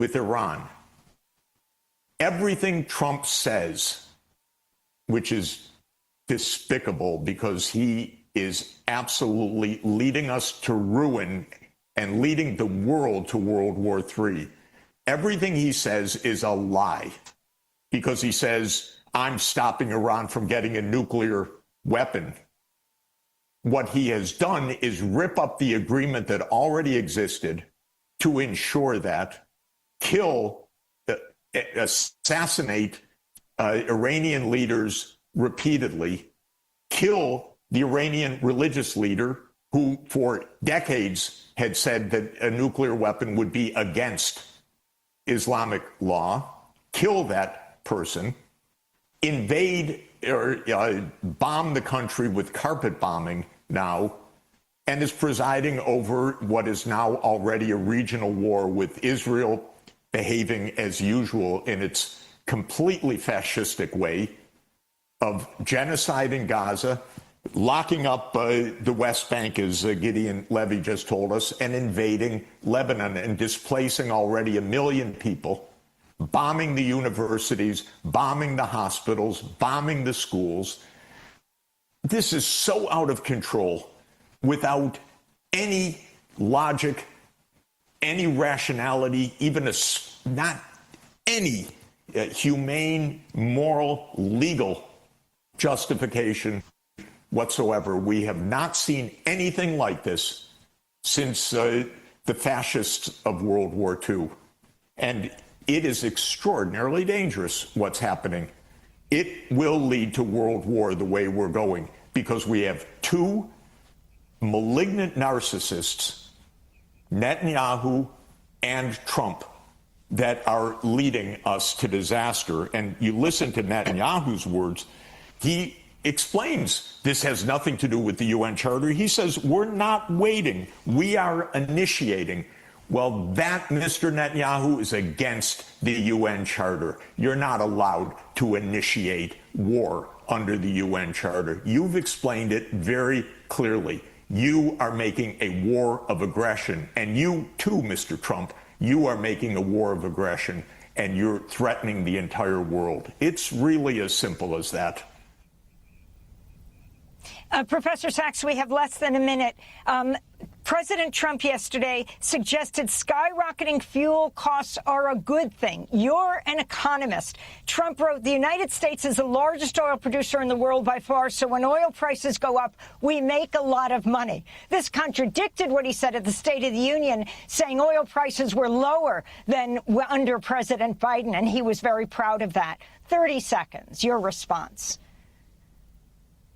with Iran. Everything Trump says, which is despicable because he is absolutely leading us to ruin and leading the world to World War III. Everything he says is a lie because he says, I'm stopping Iran from getting a nuclear weapon. What he has done is rip up the agreement that already existed to ensure that, kill, assassinate Iranian leaders repeatedly, kill the Iranian religious leader who for decades had said that a nuclear weapon would be against Islamic law, kill that person, invade or bomb the country with carpet bombing now, and is presiding over what is now already a regional war with Israel behaving as usual in its completely fascistic way of genocide in Gaza, locking up the West Bank, as Gideon Levy just told us, and invading Lebanon and displacing already 1 million people, bombing the universities, bombing the hospitals, bombing the schools. This is so out of control without any logic, any rationality, even not any humane, moral, legal justification whatsoever. We have not seen anything like this since the fascists of World War II. And it is extraordinarily dangerous what's happening. It will lead to world war the way we're going because we have two malignant narcissists, Netanyahu and Trump, that are leading us to disaster. And you listen to Netanyahu's words, he explains this has nothing to do with the UN Charter. He says, we're not waiting, we are initiating. Well, that, Mr. Netanyahu, is against the UN Charter. You're not allowed to initiate war under the UN Charter. You've explained it very clearly. You are making a war of aggression. And you, too, Mr. Trump, you are making a war of aggression, and you're threatening the entire world. It's really as simple as that. Professor Sachs, we have less than a minute. President Trump yesterday suggested skyrocketing fuel costs are a good thing. You're an economist. Trump wrote, the United States is the largest oil producer in the world by far, so when oil prices go up, we make a lot of money. This contradicted what he said at the State of the Union, saying oil prices were lower than under President Biden, and he was very proud of that. 30 seconds, your response.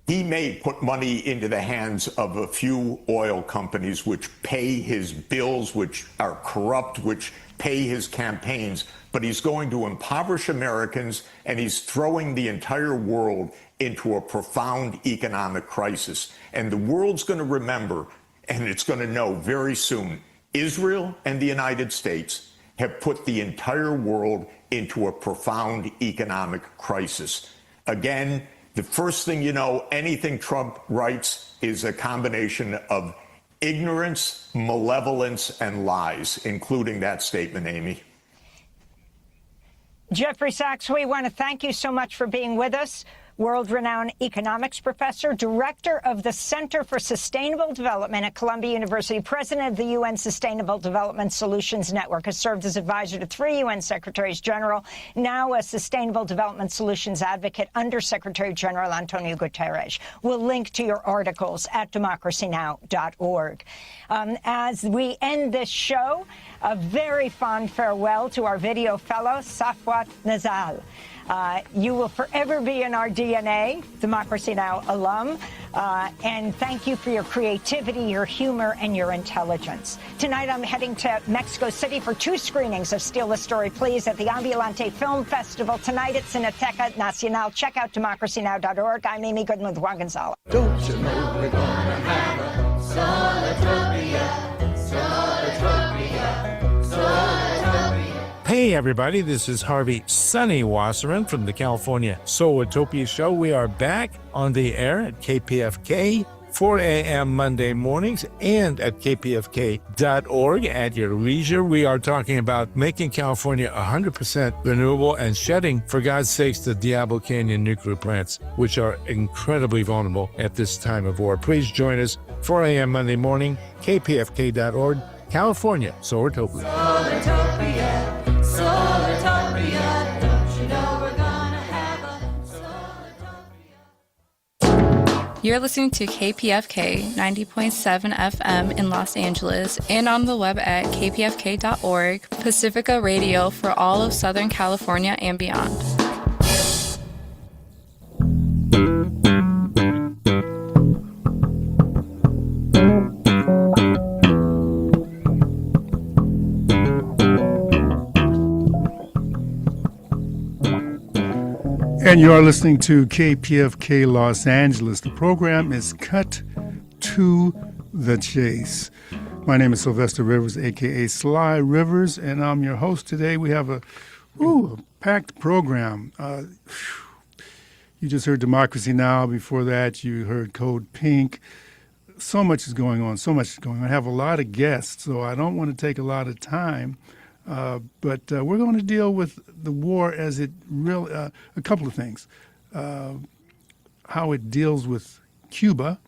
He may put money into the hands of a few oil companies which pay his bills, which are corrupt, which pay his campaigns, but he's going to impoverish Americans, and he's throwing the entire world into a profound economic crisis. And the world's going to remember, and it's going to know very soon, Israel and the United States have put the entire world into a profound economic crisis. Again, the first thing you know, anything Trump writes is a combination of ignorance, malevolence, and lies, including that statement, Amy. Jeffrey Sachs, we want to thank you so much for being with us. World-renowned economics professor, director of the Center for Sustainable Development at Columbia University, president of the UN Sustainable Development Solutions Network, has served as advisor to 3 UN Secretaries General, now a Sustainable Development Solutions advocate under Secretary General Antonio Guterres. We'll link to your articles at democracynow.org. As we end this show, a very fond farewell to our video fellow, Safwat Nazal. You will forever be in our DNA, Democracy Now! Alum, and thank you for your creativity, your humor, and your intelligence. Tonight, I'm heading to Mexico City for 2 screenings of Steal the Story, Please at the Ambulante Film Festival. Tonight at Cineteca Nacional. Check out democracynow.org. I'm Amy Goodman with Juan Gonzalez. Don't you know we're gonna have a Solatopia, Solatopia, Solatopia. Hey everybody, this is Harvey Sunny Wasserman from the California Solatopia Show. We are back on the air at KPFK 4 a.m. Monday mornings, and at kpfk.org at your leisure. We are talking about making California 100% renewable and shedding, for God's sakes, the Diablo Canyon nuclear plants, which are incredibly vulnerable at this time of war. Please join us 4 a.m. Monday morning, kpfk.org, California, Solartopia. Solartopia, Solartopia, don't you know we're gonna have a Solartopia? You're listening to KPFK 90.7 FM in Los Angeles and on the web at kpfk.org, Pacifica Radio for all of Southern California and beyond. And you are listening to KPFK Los Angeles. The program is Cut to the Chase. My name is Sylvestor Rivers, a.k.a. Sly Rivers, and I'm your host today. We have a packed program. You just heard Democracy Now! Before that, you heard Code Pink. So much is going on. I have a lot of guests, so I don't want to take a lot of time. But we're going to deal with the war as it really, a couple of things. How it deals with Cuba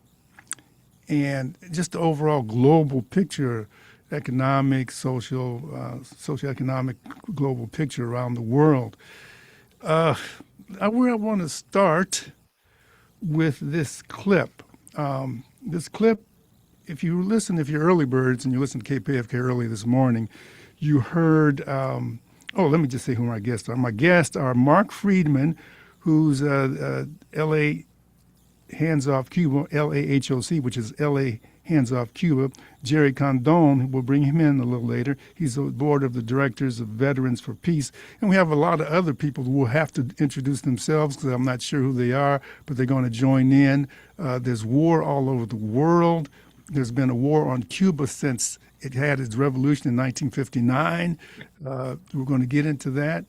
and just the overall global picture, economic, socioeconomic global picture around the world. I want to start with this clip. This clip, if you're early birds and you listen to KPFK early this morning, you heard, let me just say who my guests are. My guests are Mark Friedman, who's LA Hands Off Cuba, LAHOC, which is LA Hands Off Cuba. Jerry Condon, we'll bring him in a little later. He's the board of the directors of Veterans for Peace. And we have a lot of other people who will have to introduce themselves because I'm not sure who they are, but they're going to join in. There's war all over the world. There's been a war on Cuba since it had its revolution in 1959. We're going to get into that.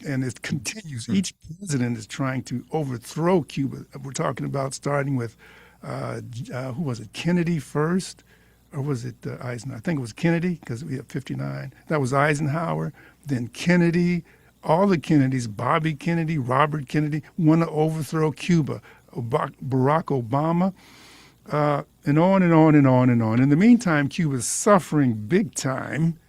And it continues. Each president is trying to overthrow Cuba. We're talking about starting with, who was it, Kennedy first? Or was it Eisenhower? I think it was Kennedy because we have 59. That was Eisenhower. Then Kennedy. All the Kennedys, Bobby Kennedy, Robert Kennedy, want to overthrow Cuba. Barack Obama. And on and on and on and on. In the meantime, Cuba's suffering big time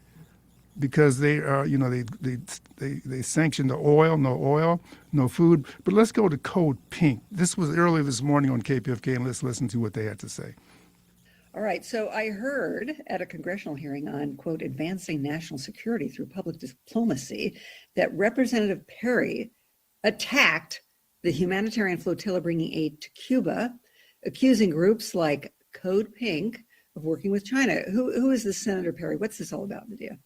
because they are, they sanctioned the oil, no food. But let's go to Code Pink. This was early this morning on KPFK, and let's listen to what they had to say. All right. So I heard at a congressional hearing on, quote, advancing national security through public diplomacy that Representative Perry attacked the humanitarian flotilla bringing aid to Cuba, accusing groups like Code Pink of working with China. Who is this Senator Perry? What's this all about, Nadia?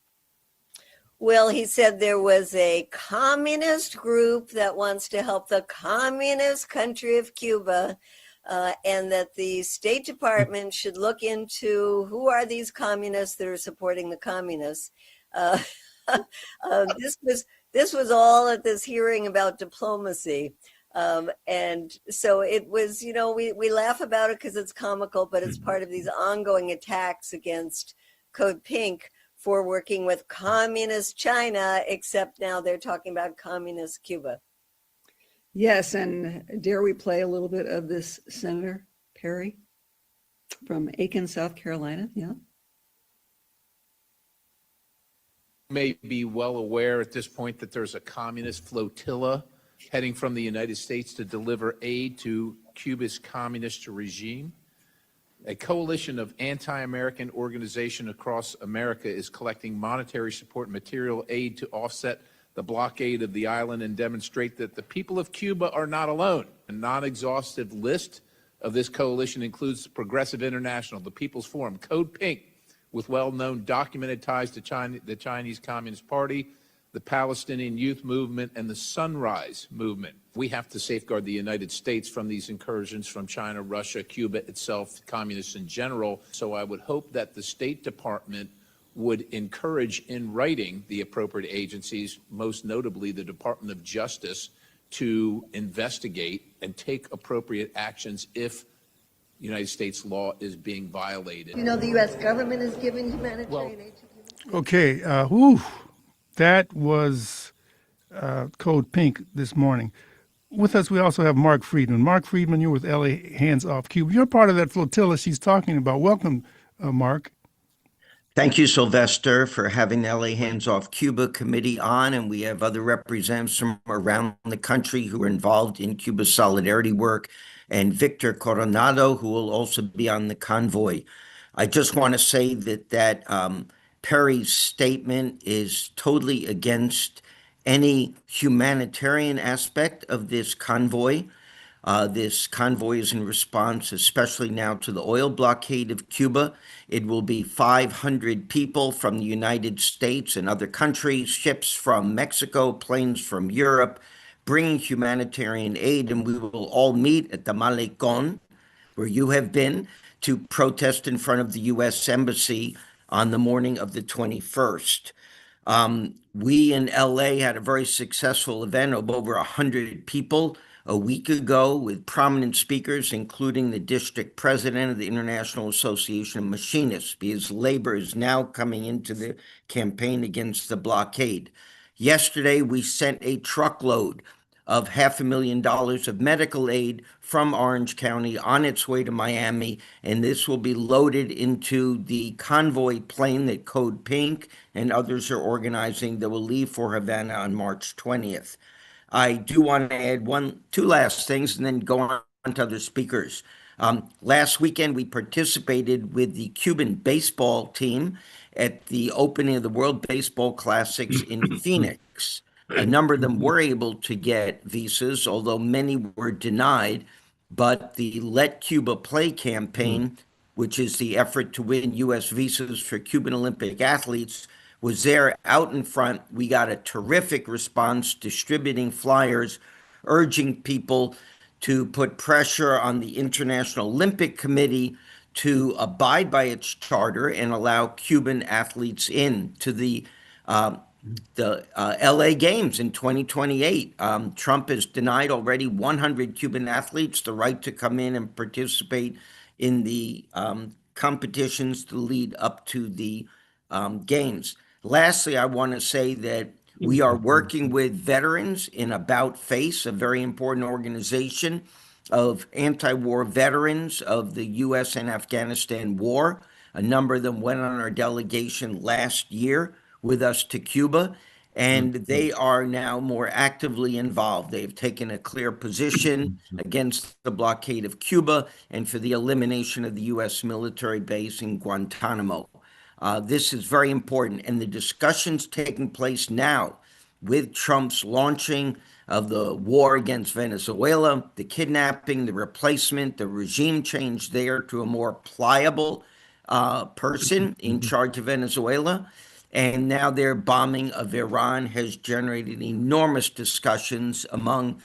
Well, he said there was a communist group that wants to help the communist country of Cuba, and that the State Department should look into who are these communists that are supporting the communists. This was all at this hearing about diplomacy. And so it was, we laugh about it because it's comical, but it's part of these ongoing attacks against Code Pink for working with communist China, except now they're talking about communist Cuba. Yes, and dare we play a little bit of this Senator Perry from Aiken, South Carolina? Yeah. May be well aware at this point that there's a communist flotilla heading from the United States to deliver aid to Cuba's communist regime. A coalition of anti-American organizations across America is collecting monetary support and material aid to offset the blockade of the island and demonstrate that the people of Cuba are not alone. A non-exhaustive list of this coalition includes Progressive International, the People's Forum, Code Pink, with well-known documented ties to China, the Chinese Communist Party, the Palestinian Youth Movement, and the Sunrise Movement. We have to safeguard the United States from these incursions from China, Russia, Cuba itself, communists in general. So I would hope that the State Department would encourage in writing the appropriate agencies, most notably the Department of Justice, to investigate and take appropriate actions if United States law is being violated. You know, the U.S. government is giving humanitarian aid to Cuba. Okay, that was Code Pink this morning. With us, we also have Mark Friedman. Mark Friedman, you're with LA Hands Off Cuba. You're part of that flotilla she's talking about. Welcome, Mark. Thank you, Sylvester, for having the LA Hands Off Cuba committee on, and we have other representatives from around the country who are involved in Cuba's solidarity work, and Victor Coronado, who will also be on the convoy. I just want to say that Perry's statement is totally against any humanitarian aspect of this convoy. This convoy is in response, especially now, to the oil blockade of Cuba. It will be 500 people from the United States and other countries, ships from Mexico, planes from Europe, bringing humanitarian aid, and we will all meet at the Malecón, where you have been, to protest in front of the U.S. Embassy on the morning of the 21st. We in LA had a very successful event of over 100 people a week ago with prominent speakers, including the district president of the International Association of Machinists, because labor is now coming into the campaign against the blockade. Yesterday, we sent a truckload of $500,000 of medical aid from Orange County on its way to Miami, and this will be loaded into the convoy plane that Code Pink and others are organizing that will leave for Havana on March 20th. I do want to add two last things and then go on to other speakers. Last weekend, we participated with the Cuban baseball team at the opening of the World Baseball Classics in Phoenix. A number of them were able to get visas, although many were denied. But the Let Cuba Play campaign, which is the effort to win U.S. visas for Cuban Olympic athletes, was there out in front. We got a terrific response, distributing flyers, urging people to put pressure on the International Olympic Committee to abide by its charter and allow Cuban athletes in to the LA Games in 2028. Trump has denied already 100 Cuban athletes the right to come in and participate in the competitions to lead up to the Games. Lastly, I want to say that we are working with veterans in About Face, a very important organization of anti-war veterans of the U.S. and Afghanistan war. A number of them went on our delegation last year with us to Cuba, and they are now more actively involved. They've taken a clear position against the blockade of Cuba and for the elimination of the U.S. military base in Guantanamo. This is very important, and the discussions taking place now with Trump's launching of the war against Venezuela, the kidnapping, the replacement, the regime change there to a more pliable person in charge of Venezuela, and now their bombing of Iran has generated enormous discussions among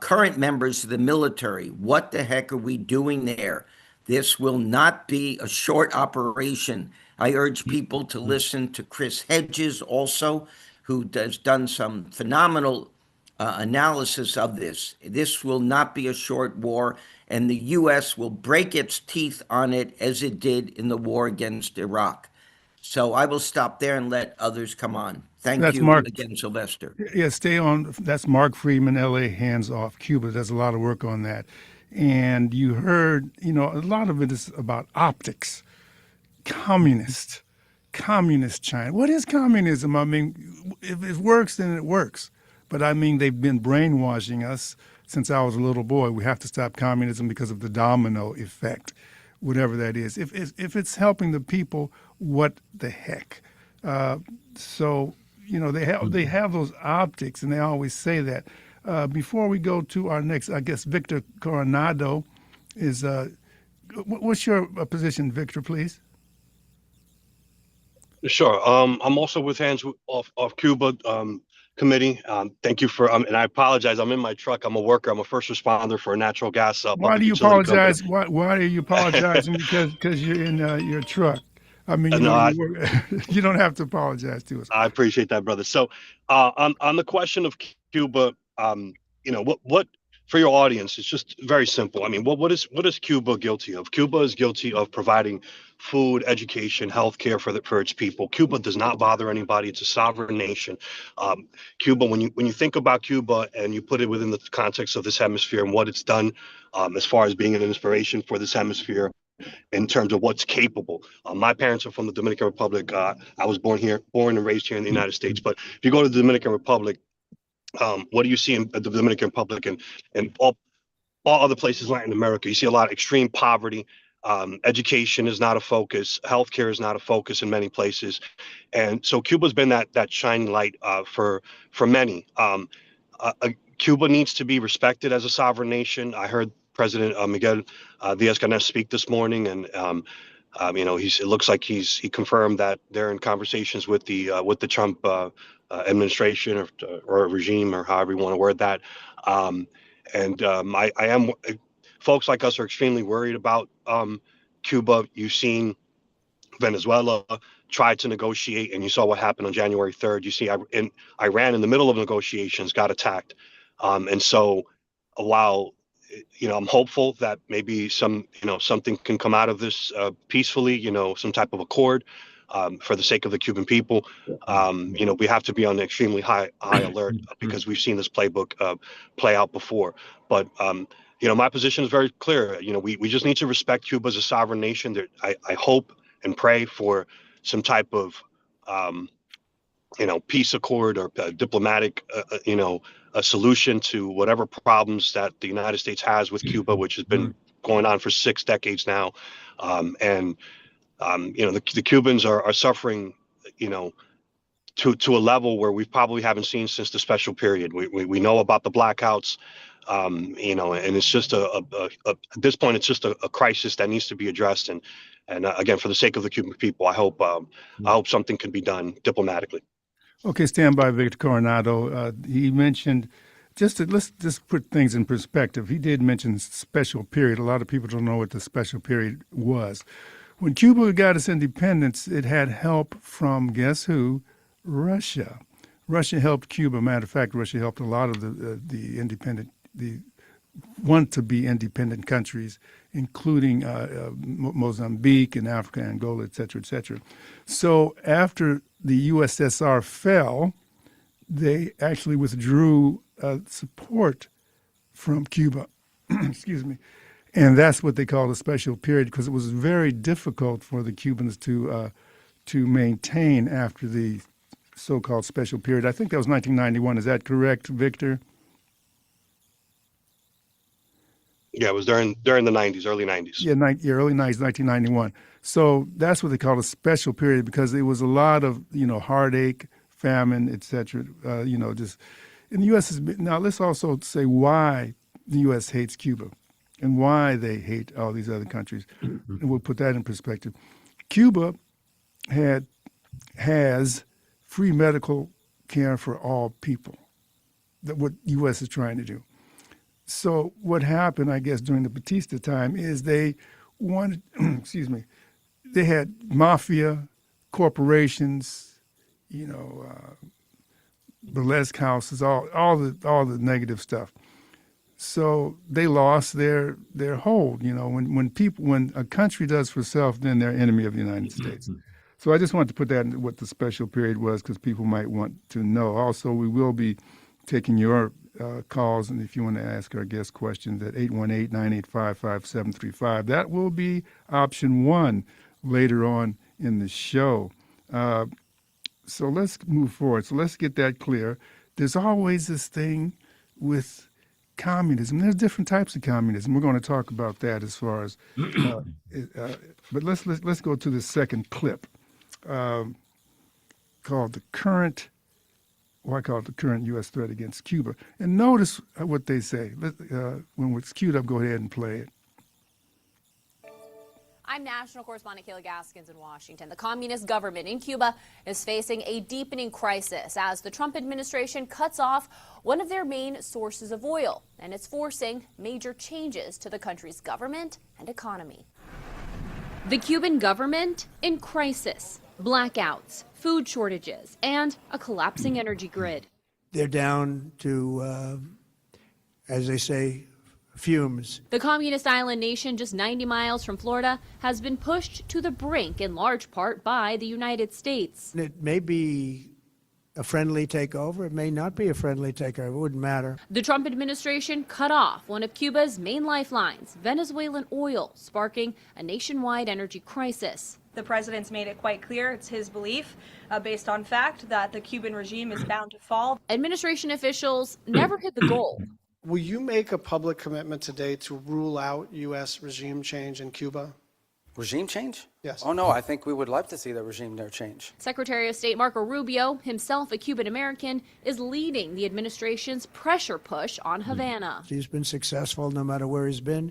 current members of the military. What the heck are we doing there? This will not be a short operation. I urge people to listen to Chris Hedges also, who has done some phenomenal analysis of this. This will not be a short war, and the U.S. will break its teeth on it as it did in the war against Iraq. So I will stop there and let others come on. Thank you again, Sylvester. Yeah, stay on. That's Mark Friedman, LA Hands Off Cuba. There's a lot of work on that. And you heard, a lot of it is about optics. Communist China. What is communism? I mean, if it works, then it works. But I mean, they've been brainwashing us since I was a little boy. We have to stop communism because of the domino effect, whatever that is. If it's helping the people, what the heck? So, they have those optics, and they always say that. Before we go to our next, I guess Victor Coronado is. What's your position, Victor, please? Sure. I'm also with Hands Off Cuba committee. Thank you for, and I apologize. I'm in my truck. I'm a worker. I'm a first responder for a natural gas. Why do you apologize? Why are you apologizing? Because you're in your truck. I mean, you don't have to apologize to us. I appreciate that, brother. So on the question of Cuba, what for your audience, it's just very simple. I mean, what is Cuba guilty of? Cuba is guilty of providing food, education, healthcare for its people. Cuba does not bother anybody. It's a sovereign nation. Cuba, when you think about Cuba and you put it within the context of this hemisphere and what it's done, as far as being an inspiration for this hemisphere in terms of what's capable. My parents are from the Dominican Republic. I was born and raised here in the United States. But if you go to the Dominican Republic, what do you see in the Dominican Republic and all other places in Latin America? You see a lot of extreme poverty. Education is not a focus. Healthcare is not a focus in many places, and so Cuba's been that shining light for many. Cuba needs to be respected as a sovereign nation. I heard President Miguel Diaz-Canel speak this morning, and it looks like he confirmed that they're in conversations with the Trump administration or regime, or however you want to word that. Folks like us are extremely worried about Cuba. You've seen Venezuela tried to negotiate, and you saw what happened on January 3rd. You see Iran in the middle of negotiations got attacked. And so while I'm hopeful that maybe something can come out of this peacefully, some type of accord for the sake of the Cuban people. We have to be on extremely high alert because we've seen this playbook play out before. But my position is very clear. We just need to respect Cuba as a sovereign nation. I hope and pray for some type of peace accord or diplomatic a solution to whatever problems that the United States has with Cuba, which has been going on for 6 decades now. The Cubans are suffering, to a level where we probably haven't seen since the special period. We know about the blackouts, and it's just at this point, it's just a crisis that needs to be addressed. And again, for the sake of the Cuban people, I hope something can be done diplomatically. Okay, stand by, Victor Coronado. He mentioned, let's just put things in perspective. He did mention special period. A lot of people don't know what the special period was. When Cuba got its independence, it had help from, guess who? Russia. Russia helped Cuba. Matter of fact, Russia helped a lot of the want-to-be independent countries, including Mozambique and Africa, Angola, et cetera, et cetera. So after the USSR fell, they actually withdrew support from Cuba. Excuse me. And that's what they call a special period, because it was very difficult for the Cubans to maintain after the so-called special period. I think that was 1991. Is that correct, Victor? Yeah, it was during the 90s, early 90s. Yeah, early 90s, 1991. So that's what they call a special period, because it was a lot of, heartache, famine, et cetera. Just in the U.S. Now, let's also say why the U.S. hates Cuba and why they hate all these other countries. And we'll put that in perspective. Cuba has free medical care for all people. That's what U.S. is trying to do. So what happened, I guess, during the Batista time is they wanted, they had mafia, corporations, burlesque houses, all the negative stuff. So they lost their hold. When a country does for self, then they're enemy of the United States. So I just wanted to put that in what the special period was, because people might want to know. Also, we will be taking your calls, and if you want to ask our guest questions at 818-985-5735. That will be option 1 later on in the show. So let's move forward. So let's get that clear. There's always this thing with communism. There's different types of communism. We're going to talk about that as far as, but let's go to the second clip called the current. I call it the current U.S. threat against Cuba. And notice what they say. When it's queued up, go ahead and play it. I'm national correspondent Kayla Gaskins in Washington. The communist government in Cuba is facing a deepening crisis as the Trump administration cuts off one of their main sources of oil, and it's forcing major changes to the country's government and economy. The Cuban government in crisis. Blackouts, food shortages, and a collapsing energy grid. They're down to as they say, fumes. The communist island nation, just 90 miles from Florida, has been pushed to the brink in large part by the United States. It may be a friendly takeover. It may not be a friendly takeover. It wouldn't matter. The Trump administration cut off one of Cuba's main lifelines, Venezuelan oil, sparking a nationwide energy crisis. The president's made it quite clear it's his belief, based on fact, that the Cuban regime is bound to fall. Administration officials never hit the goal. Will you make a public commitment today to rule out U.S. regime change in Cuba? Regime change? Yes. Oh, no, I think we would love to see the regime there change. Secretary of State Marco Rubio, himself a Cuban American, is leading the administration's pressure push on Havana. He's been successful no matter where he's been.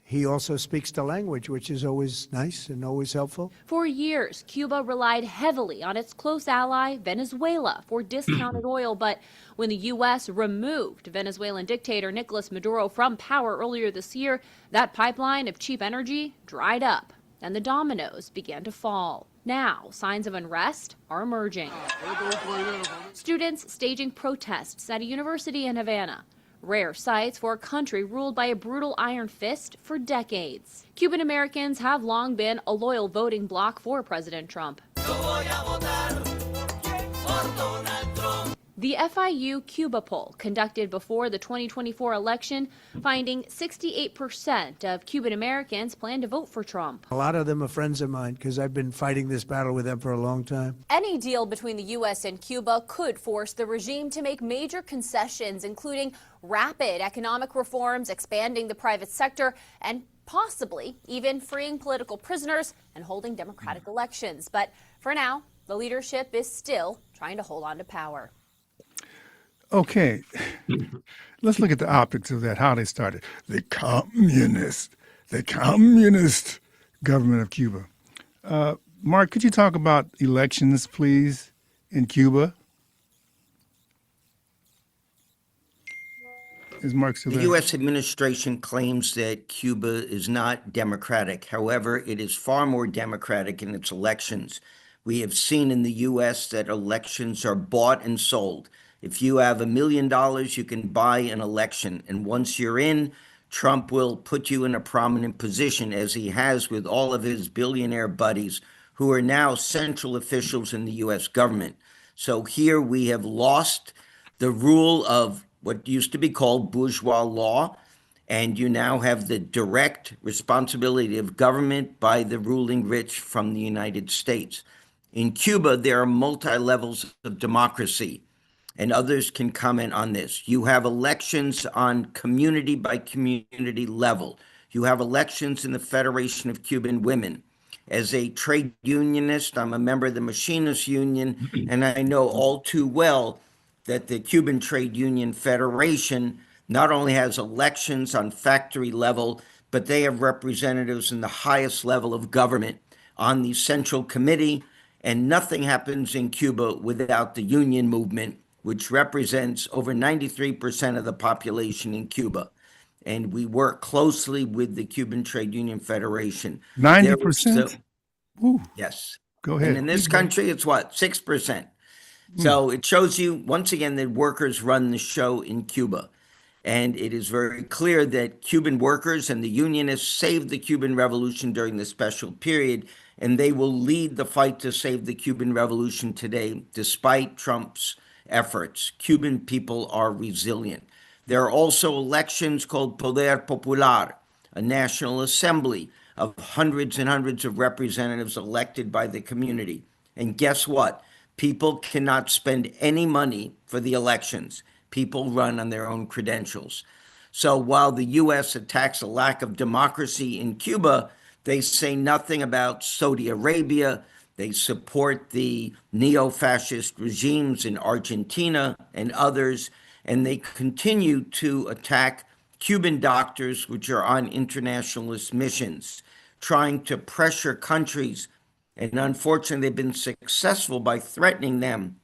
He also speaks the language, which is always nice and always helpful. For years, Cuba relied heavily on its close ally, Venezuela, for discounted oil. But when the U.S. removed Venezuelan dictator Nicolas Maduro from power earlier this year, that pipeline of cheap energy dried up, and the dominoes began to fall. Now, signs of unrest are emerging. Students staging protests at a university in Havana. Rare sights for a country ruled by a brutal iron fist for decades. Cuban Americans have long been a loyal voting bloc for President Trump. The FIU Cuba poll, conducted before the 2024 election, finding 68% of Cuban Americans plan to vote for Trump. A lot of them are friends of mine because I've been fighting this battle with them for a long time. Any deal between the U.S. and Cuba could force the regime to make major concessions, including rapid economic reforms, expanding the private sector, and possibly even freeing political prisoners and holding democratic elections. But for now, the leadership is still trying to hold on to power. Okay, let's look at the optics of that, how they started. The communist government of Cuba. Mark, could you talk about elections, please, in Cuba? Is Mark still The there? U.S. administration claims that Cuba is not democratic. However, it is far more democratic in its elections. We have seen in the U.S. that elections are bought and sold. If you have $1 million, you can buy an election. And once you're in, Trump will put you in a prominent position, as he has with all of his billionaire buddies who are now central officials in the U.S. government. So here we have lost the rule of what used to be called bourgeois law, and you now have the direct responsibility of government by the ruling rich from the United States. In Cuba, there are multi-levels of democracy, and others can comment on this. You have elections on community by community level. You have elections in the Federation of Cuban Women. As a trade unionist, I'm a member of the Machinists Union, and I know all too well that the Cuban Trade Union Federation not only has elections on factory level, but they have representatives in the highest level of government on the Central Committee, and nothing happens in Cuba without the union movement, which represents over 93% of the population in Cuba. And we work closely with the Cuban Trade Union Federation. 90%? Yes. Go ahead. And in this country, it's what, 6%. So it shows you, once again, that workers run the show in Cuba. And it is very clear that Cuban workers and the unionists saved the Cuban Revolution during the special period, and they will lead the fight to save the Cuban Revolution today, despite Trump's efforts. Cuban people are resilient. There are also elections called Poder Popular, a national assembly of hundreds and hundreds of representatives elected by the community. And guess what? People cannot spend any money for the elections. People run on their own credentials. So while the U.S. attacks a lack of democracy in Cuba, they say nothing about Saudi Arabia. They support the neo-fascist regimes in Argentina and others, and they continue to attack Cuban doctors which are on internationalist missions, trying to pressure countries. And unfortunately, they've been successful by threatening them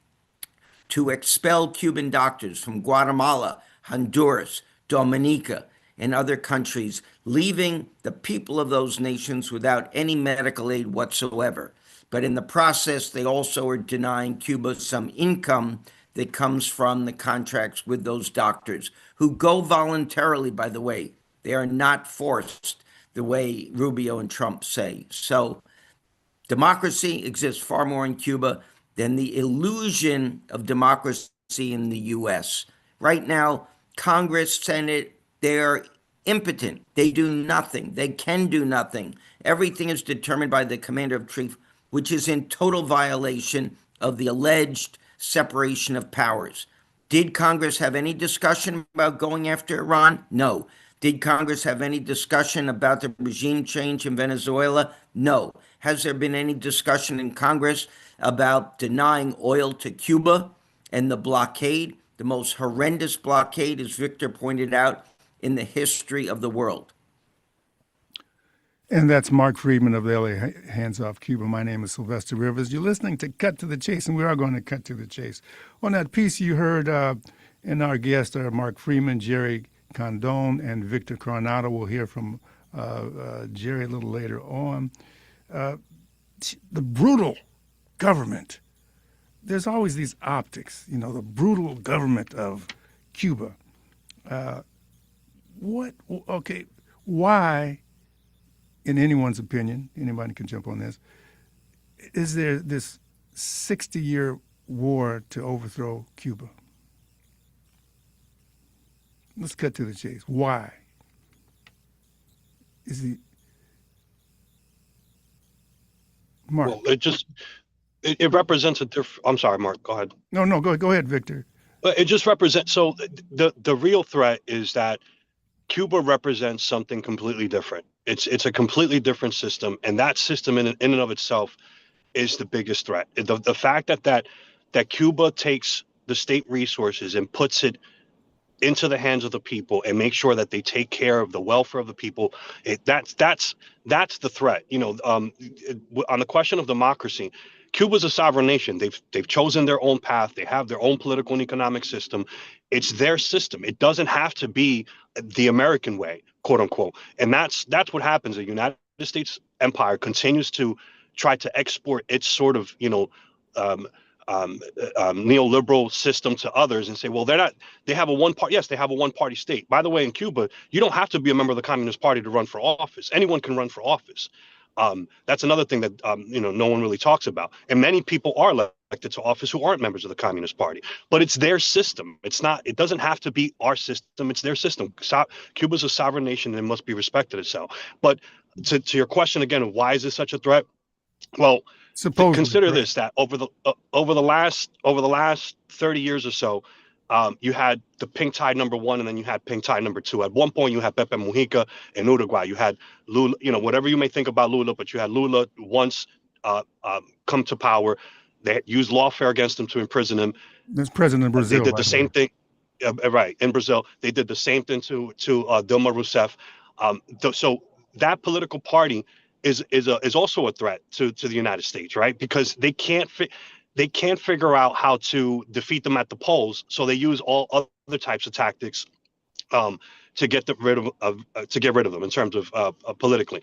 to expel Cuban doctors from Guatemala, Honduras, Dominica, and other countries, leaving the people of those nations without any medical aid whatsoever. But in the process, they also are denying Cuba some income that comes from the contracts with those doctors who go voluntarily, by the way. They are not forced the way Rubio and Trump say. So democracy exists far more in Cuba than the illusion of democracy in the US. Right now, Congress, Senate, they're impotent. They do nothing. They can do nothing. Everything is determined by the commander of chief, which is in total violation of the alleged separation of powers. Did Congress have any discussion about going after Iran? No. Did Congress have any discussion about the regime change in Venezuela? No. Has there been any discussion in Congress about denying oil to Cuba and the blockade, the most horrendous blockade, as Victor pointed out, in the history of the world? And that's Mark Friedman of the LA Hands Off Cuba. My name is Sylvester Rivers. You're listening to Cut to the Chase, and we are going to cut to the chase. On that piece, you heard in our guests are Mark Friedman, Jerry Condon, and Victor Coronado. We'll hear from Jerry a little later on. The brutal government. There's always these optics, you know, the brutal government of Cuba. Why, in anyone's opinion, anybody can jump on this, is there this 60-year war to overthrow Cuba? Let's cut to the chase. Why? Mark. Well, it represents a different. I'm sorry, Mark. Go ahead. No, go ahead, Victor. It just represents. So the real threat is that Cuba represents something completely different. It's a completely different system, and that system in and of itself is the biggest threat. The fact that Cuba takes the state resources and puts it into the hands of the people and make sure that they take care of the welfare of the people. That's the threat. You know, on the question of democracy, Cuba's a sovereign nation. They've chosen their own path. They have their own political and economic system. It's their system. It doesn't have to be the American way, quote unquote. And that's what happens. The United States empire continues to try to export its sort of, neoliberal system to others and say, well, they have a one-party state. By the way, in Cuba, you don't have to be a member of the Communist Party to run for office. Anyone can run for office. That's another thing that, no one really talks about. And many people are elected to office who aren't members of the Communist Party, but it's their system. It doesn't have to be our system. It's their system. Cuba's a sovereign nation and it must be respected itself. But to your question again, why is this such a threat? Well, consider this, that over the last 30 years or so, you had the pink tide number one, and then you had pink tide number two. At one point, you had Pepe Mujica in Uruguay. You had Lula, whatever you may think about Lula, but you had Lula once come to power. They used lawfare against him to imprison him. There's president in Brazil. They did the same thing, right, in Brazil. They did the same thing to Dilma Rousseff. So that political party is also a threat to the United States, right? Because they can't figure out how to defeat them at the polls, so they use all other types of tactics to get rid of them in terms of politically.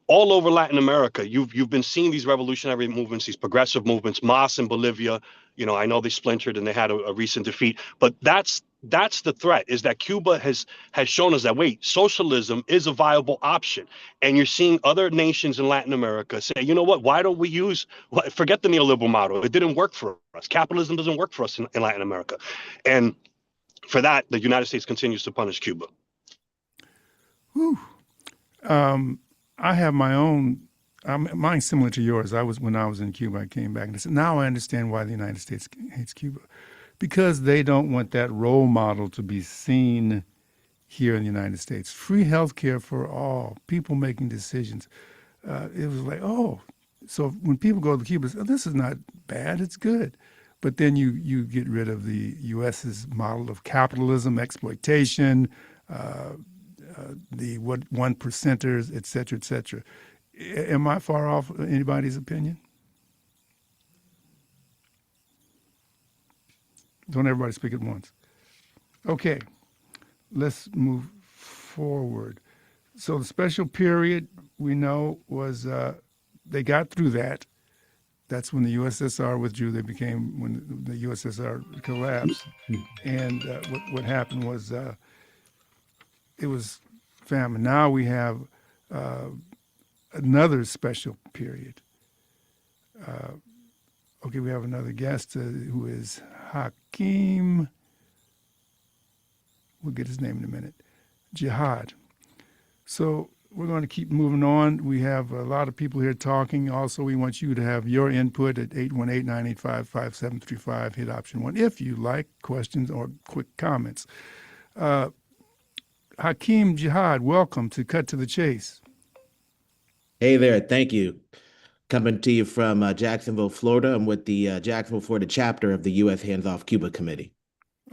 All over Latin America, you've been seeing these revolutionary movements, these progressive movements. MAS in Bolivia, I know they splintered and they had a recent defeat, but that's the threat, is that Cuba has shown us that, wait, socialism is a viable option. And you're seeing other nations in Latin America say, you know what, why don't we forget the neoliberal model. It didn't work for us. Capitalism doesn't work for us in Latin America. And for that, the United States continues to punish Cuba. Whew. I have my own, mine's similar to yours. When I was in Cuba, I came back and I said, now I understand why the United States hates Cuba. Because they don't want that role model to be seen here in the United States. Free health care for all, people making decisions. It was like, oh, so when people go to Cuba, say, oh, this is not bad, it's good. But then you get rid of the U.S.'s model of capitalism, exploitation, the one percenters, et cetera, et cetera. Am I far off anybody's opinion? Don't everybody speak at once. Okay, let's move forward. So the special period, we know, was they got through that. That's when the USSR withdrew. They became, when the USSR collapsed. And what happened was it was famine. Now we have another special period. Okay, we have another guest who is Hakeem. We'll get his name in a minute. Jihad. So we're going to keep moving on. We have a lot of people here talking. Also, we want you to have your input at 818-985-5735. Hit option 1 if you like questions or quick comments. Hakeem Jihad, welcome to Cut to the Chase. Hey there, thank you. Coming to you from Jacksonville, Florida. I'm with the Jacksonville, Florida chapter of the U.S. Hands Off Cuba Committee.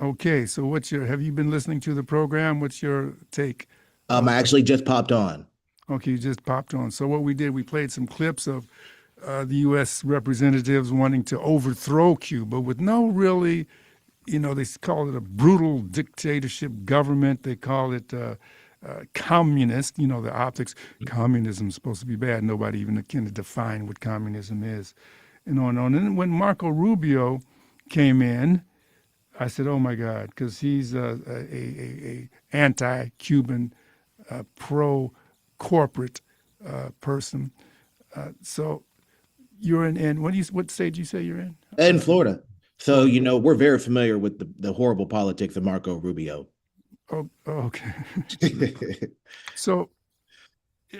Okay, so have you been listening to the program? What's your take? I actually just popped on. Okay, you just popped on. So what we did, we played some clips of the U.S. representatives wanting to overthrow Cuba with no really, they call it a brutal dictatorship government. They call it communist, the optics. Communism is supposed to be bad. Nobody even can define what communism is, and on and on. And when Marco Rubio came in, I said, oh my God, because he's a anti-Cuban, pro-corporate person. So you're in what state did you say you're in? In Florida. So, we're very familiar with the horrible politics of Marco Rubio. Oh, okay. So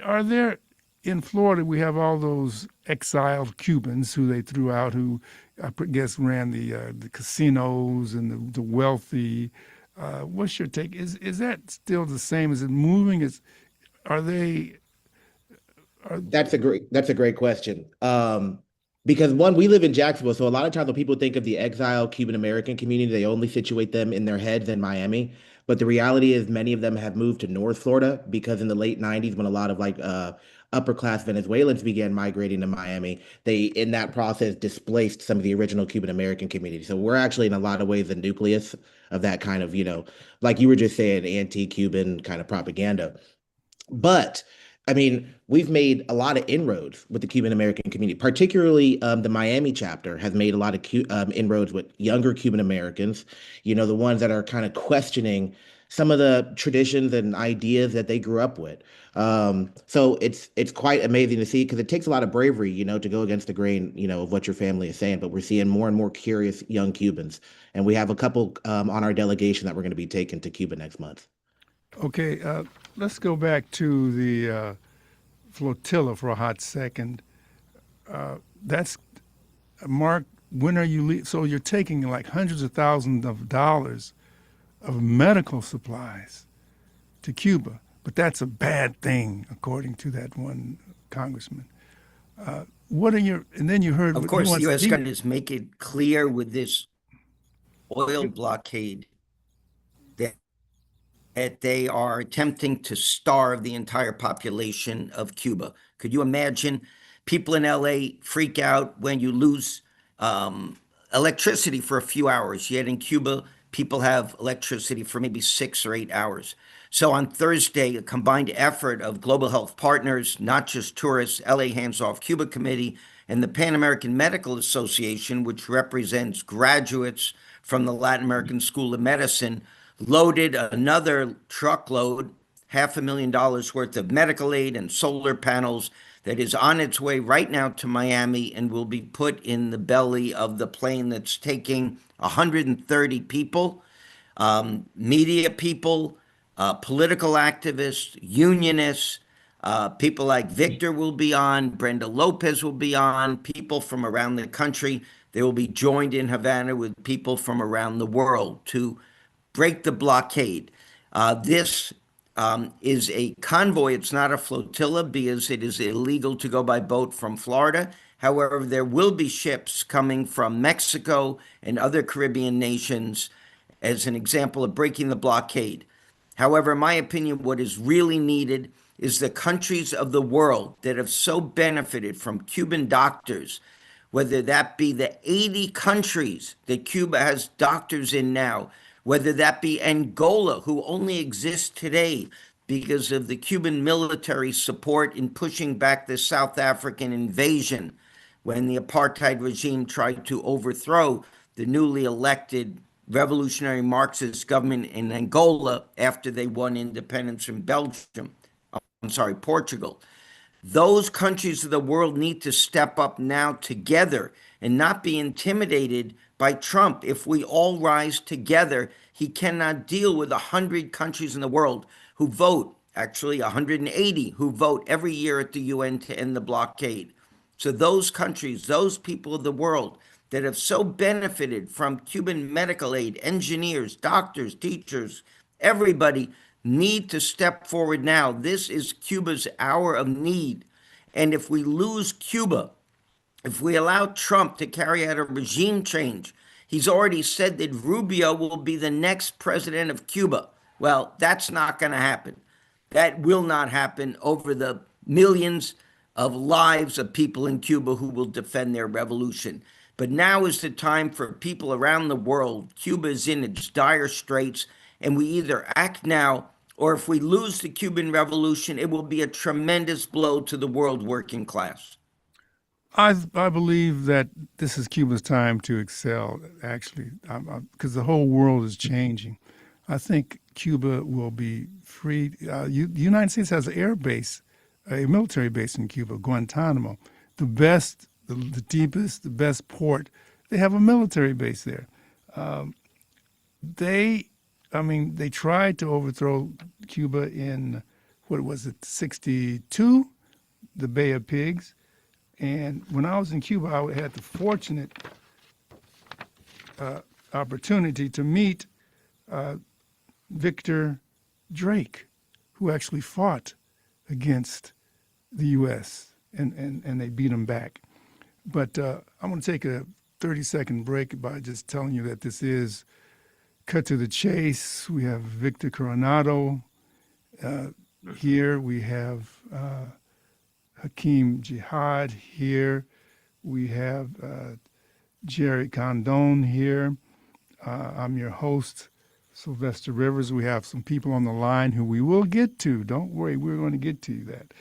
are there, in Florida, we have all those exiled Cubans who they threw out, who I guess ran the casinos and the wealthy. What's your take? Is that still the same? Is it moving? That's a great question. Because one, we live in Jacksonville, so a lot of times when people think of the exiled Cuban American community, they only situate them in their heads in Miami. But the reality is many of them have moved to North Florida because in the late 90s, when a lot of upper class Venezuelans began migrating to Miami, they, in that process, displaced some of the original Cuban American community. So we're actually in a lot of ways the nucleus of that kind of, like you were just saying, anti-Cuban kind of propaganda. But I mean, we've made a lot of inroads with the Cuban American community, particularly the Miami chapter has made a lot of inroads with younger Cuban Americans, the ones that are kind of questioning some of the traditions and ideas that they grew up with. So it's quite amazing to see because it takes a lot of bravery, to go against the grain, of what your family is saying. But we're seeing more and more curious young Cubans. And we have a couple on our delegation that we're going to be taking to Cuba next month. Okay, let's go back to the flotilla for a hot second. That's, Mark, when are you so you're taking like hundreds of thousands of dollars of medical supplies to Cuba, but that's a bad thing, according to that one congressman. What are and then you heard... Of course, the U.S. government make it clear with this oil blockade that they are attempting to starve the entire population of Cuba. Could you imagine people in LA freak out when you lose electricity for a few hours, yet in Cuba, people have electricity for maybe 6 or 8 hours. So on Thursday, a combined effort of Global Health Partners, not just tourists, LA Hands Off Cuba Committee, and the Pan American Medical Association, which represents graduates from the Latin American School of Medicine, loaded another truckload, $500,000 worth of medical aid and solar panels that is on its way right now to Miami and will be put in the belly of the plane that's taking 130 people, media people, political activists, unionists, people like Victor will be on, Brenda Lopez will be on, people from around the country. They will be joined in Havana with people from around the world to break the blockade. This is a convoy. It's not a flotilla because it is illegal to go by boat from Florida. However, there will be ships coming from Mexico and other Caribbean nations as an example of breaking the blockade. However, in my opinion, what is really needed is the countries of the world that have so benefited from Cuban doctors, whether that be the 80 countries that Cuba has doctors in now, whether that be Angola, who only exists today because of the Cuban military support in pushing back the South African invasion, when the apartheid regime tried to overthrow the newly elected revolutionary Marxist government in Angola after they won independence from Portugal. Those countries of the world need to step up now together and not be intimidated by Trump. If we all rise together, he cannot deal with 100 countries in the world who vote, actually 180, who vote every year at the UN to end the blockade. So those countries, those people of the world that have so benefited from Cuban medical aid, engineers, doctors, teachers, everybody need to step forward now. This is Cuba's hour of need. And if we lose Cuba, if we allow Trump to carry out a regime change, he's already said that Rubio will be the next president of Cuba. Well, that's not going to happen. That will not happen over the millions of lives of people in Cuba who will defend their revolution. But now is the time for people around the world. Cuba is in its dire straits, and we either act now, or if we lose the Cuban Revolution, it will be a tremendous blow to the world working class. I believe that this is Cuba's time to excel, actually, because the whole world is changing. I think Cuba will be free. The United States has an air base, a military base in Cuba, Guantanamo, the best, the deepest, the best port. They have a military base there. They tried to overthrow Cuba in, what was it, 62, the Bay of Pigs. And when I was in Cuba, I had the fortunate opportunity to meet Victor Drake, who actually fought against the U.S., and they beat him back. But I'm going to take a 30-second break by just telling you that this is Cut to the Chase. We have Victor Coronado here. We have Hakeem Jihad here. We have Jerry Condon here. I'm your host, Sylvestor Rivers. We have some people on the line who we will get to. Don't worry, we're going to get to that.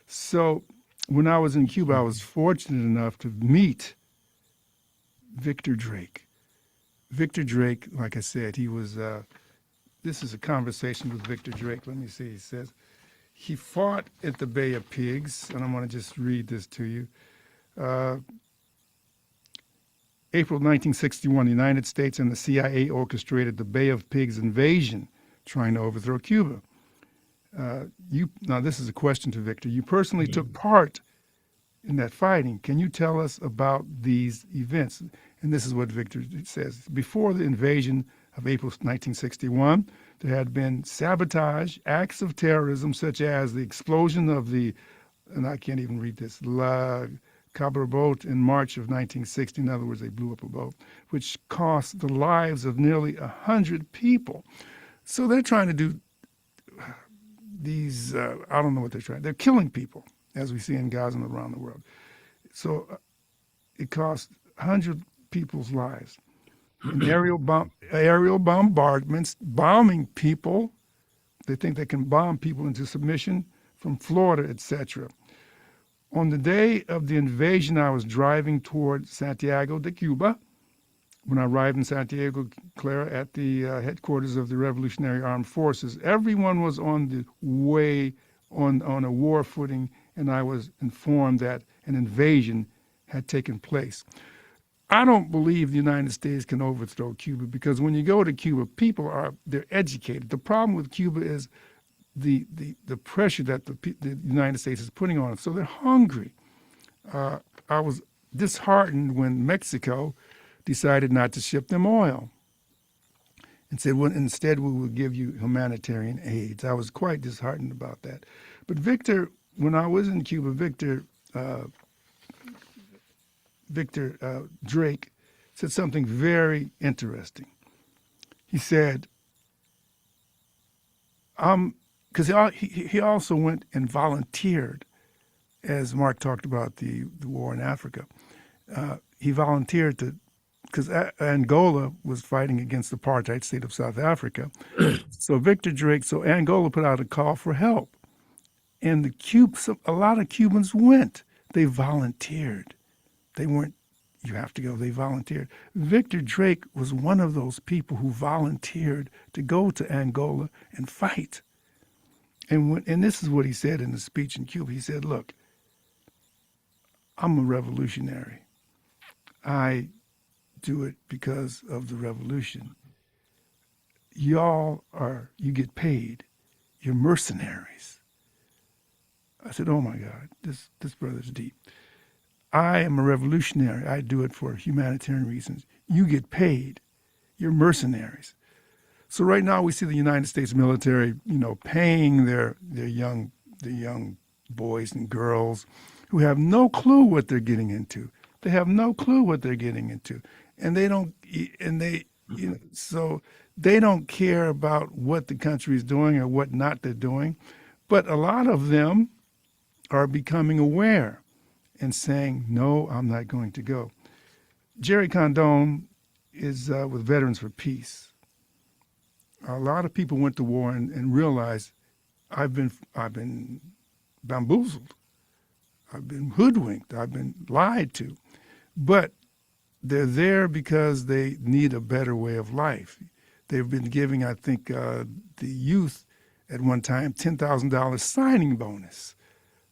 So when I was in Cuba, I was fortunate enough to meet Victor Drake. Victor Drake, like I said, he was, this is a conversation with Victor Drake. Let me see, he says, he fought at the Bay of Pigs, and I'm going to just read this to you. April 1961, the United States and the CIA orchestrated the Bay of Pigs invasion, trying to overthrow Cuba. Now, this is a question to Victor. You personally took part in that fighting. Can you tell us about these events? And this is what Victor says. Before the invasion of April 1961, there had been sabotage, acts of terrorism, such as the explosion of the, and I can't even read this, La Cabra boat in March of 1960. In other words, they blew up a boat, which cost the lives of nearly 100 people. So they're trying to do these, I don't know what they're trying. They're killing people, as we see in Gaza and around the world. So it cost 100 people's lives. And aerial bombardments, bombing people. They think they can bomb people into submission from Florida, etc. On the day of the invasion, I was driving toward Santiago de Cuba. When I arrived in Santiago, Clara, at the headquarters of the Revolutionary Armed Forces, everyone was on the way on a war footing, and I was informed that an invasion had taken place. I don't believe the United States can overthrow Cuba, because when you go to Cuba, they're educated. The problem with Cuba is the pressure that the United States is putting on them. So they're hungry. I was disheartened when Mexico decided not to ship them oil and said, well, instead we will give you humanitarian aid. I was quite disheartened about that. But Victor, when I was in Cuba, Victor Drake said something very interesting. He said, because he also went and volunteered, as Mark talked about the war in Africa. He volunteered because Angola was fighting against the apartheid state of South Africa. So Angola put out a call for help. And a lot of Cubans went. They volunteered They weren't, you have to go, they volunteered. Victor Drake was one of those people who volunteered to go to Angola and fight. And this is what he said in the speech in Cuba. He said, look, I'm a revolutionary. I do it because of the revolution. Y'all you get paid. You're mercenaries. I said, oh my God, this brother's deep. I am a revolutionary. I do it for humanitarian reasons. You get paid. You're mercenaries. So right now we see the United States military, paying their young boys and girls who have no clue what they're getting into. They have no clue what they're getting into, and so they don't care about what the country is doing or what not they're doing. But a lot of them are becoming aware and saying, no, I'm not going to go. Jerry Condon is with Veterans for Peace. A lot of people went to war and realized I've been bamboozled. I've been hoodwinked. I've been lied to. But they're there because they need a better way of life. They've been giving, I think, the youth at one time $10,000 signing bonus.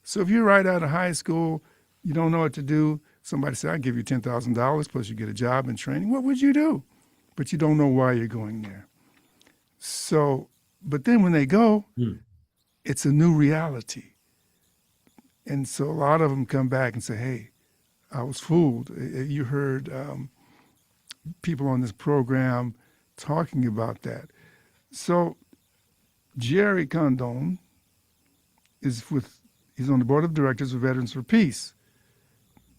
So if you're right out of high school, you don't know what to do, somebody say, I'll give you $10,000 plus you get a job and training. What would you do? But you don't know why you're going there. So, but then when they go, it's a new reality. And so a lot of them come back and say, hey, I was fooled. You heard people on this program talking about that. So Jerry Condon he's on the board of directors of Veterans for Peace.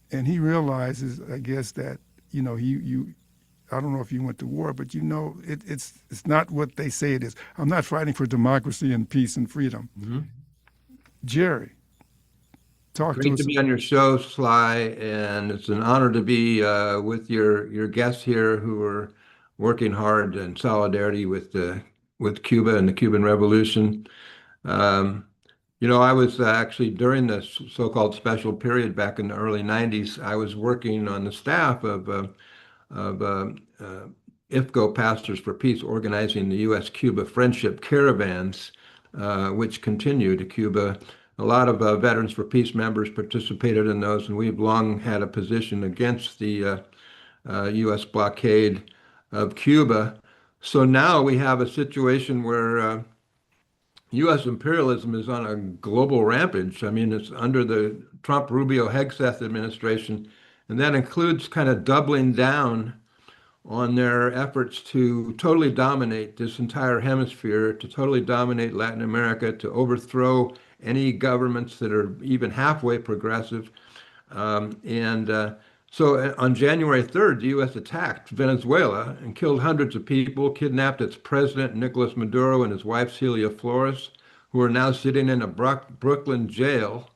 And he realizes, I guess, that, I don't know if you went to war, but it's not what they say it is. I'm not fighting for democracy and peace and freedom. Mm-hmm. Jerry, talk to us. Great to be on your show, Sly, and it's an honor to be with your guests here who are working hard in solidarity with Cuba and the Cuban Revolution. I was actually during the so-called special period back in the early 90s, I was working on the staff of IFCO Pastors for Peace, organizing the U.S.-Cuba Friendship Caravans, which continue to Cuba. A lot of Veterans for Peace members participated in those, and we've long had a position against the U.S. blockade of Cuba. So now we have a situation where U.S. imperialism is on a global rampage. I mean, it's under the Trump-Rubio-Hegseth administration, and that includes kind of doubling down on their efforts to totally dominate this entire hemisphere, to totally dominate Latin America, to overthrow any governments that are even halfway progressive. So on January 3rd, the U.S. attacked Venezuela and killed hundreds of people, kidnapped its president, Nicolas Maduro, and his wife, Celia Flores, who are now sitting in a Brooklyn jail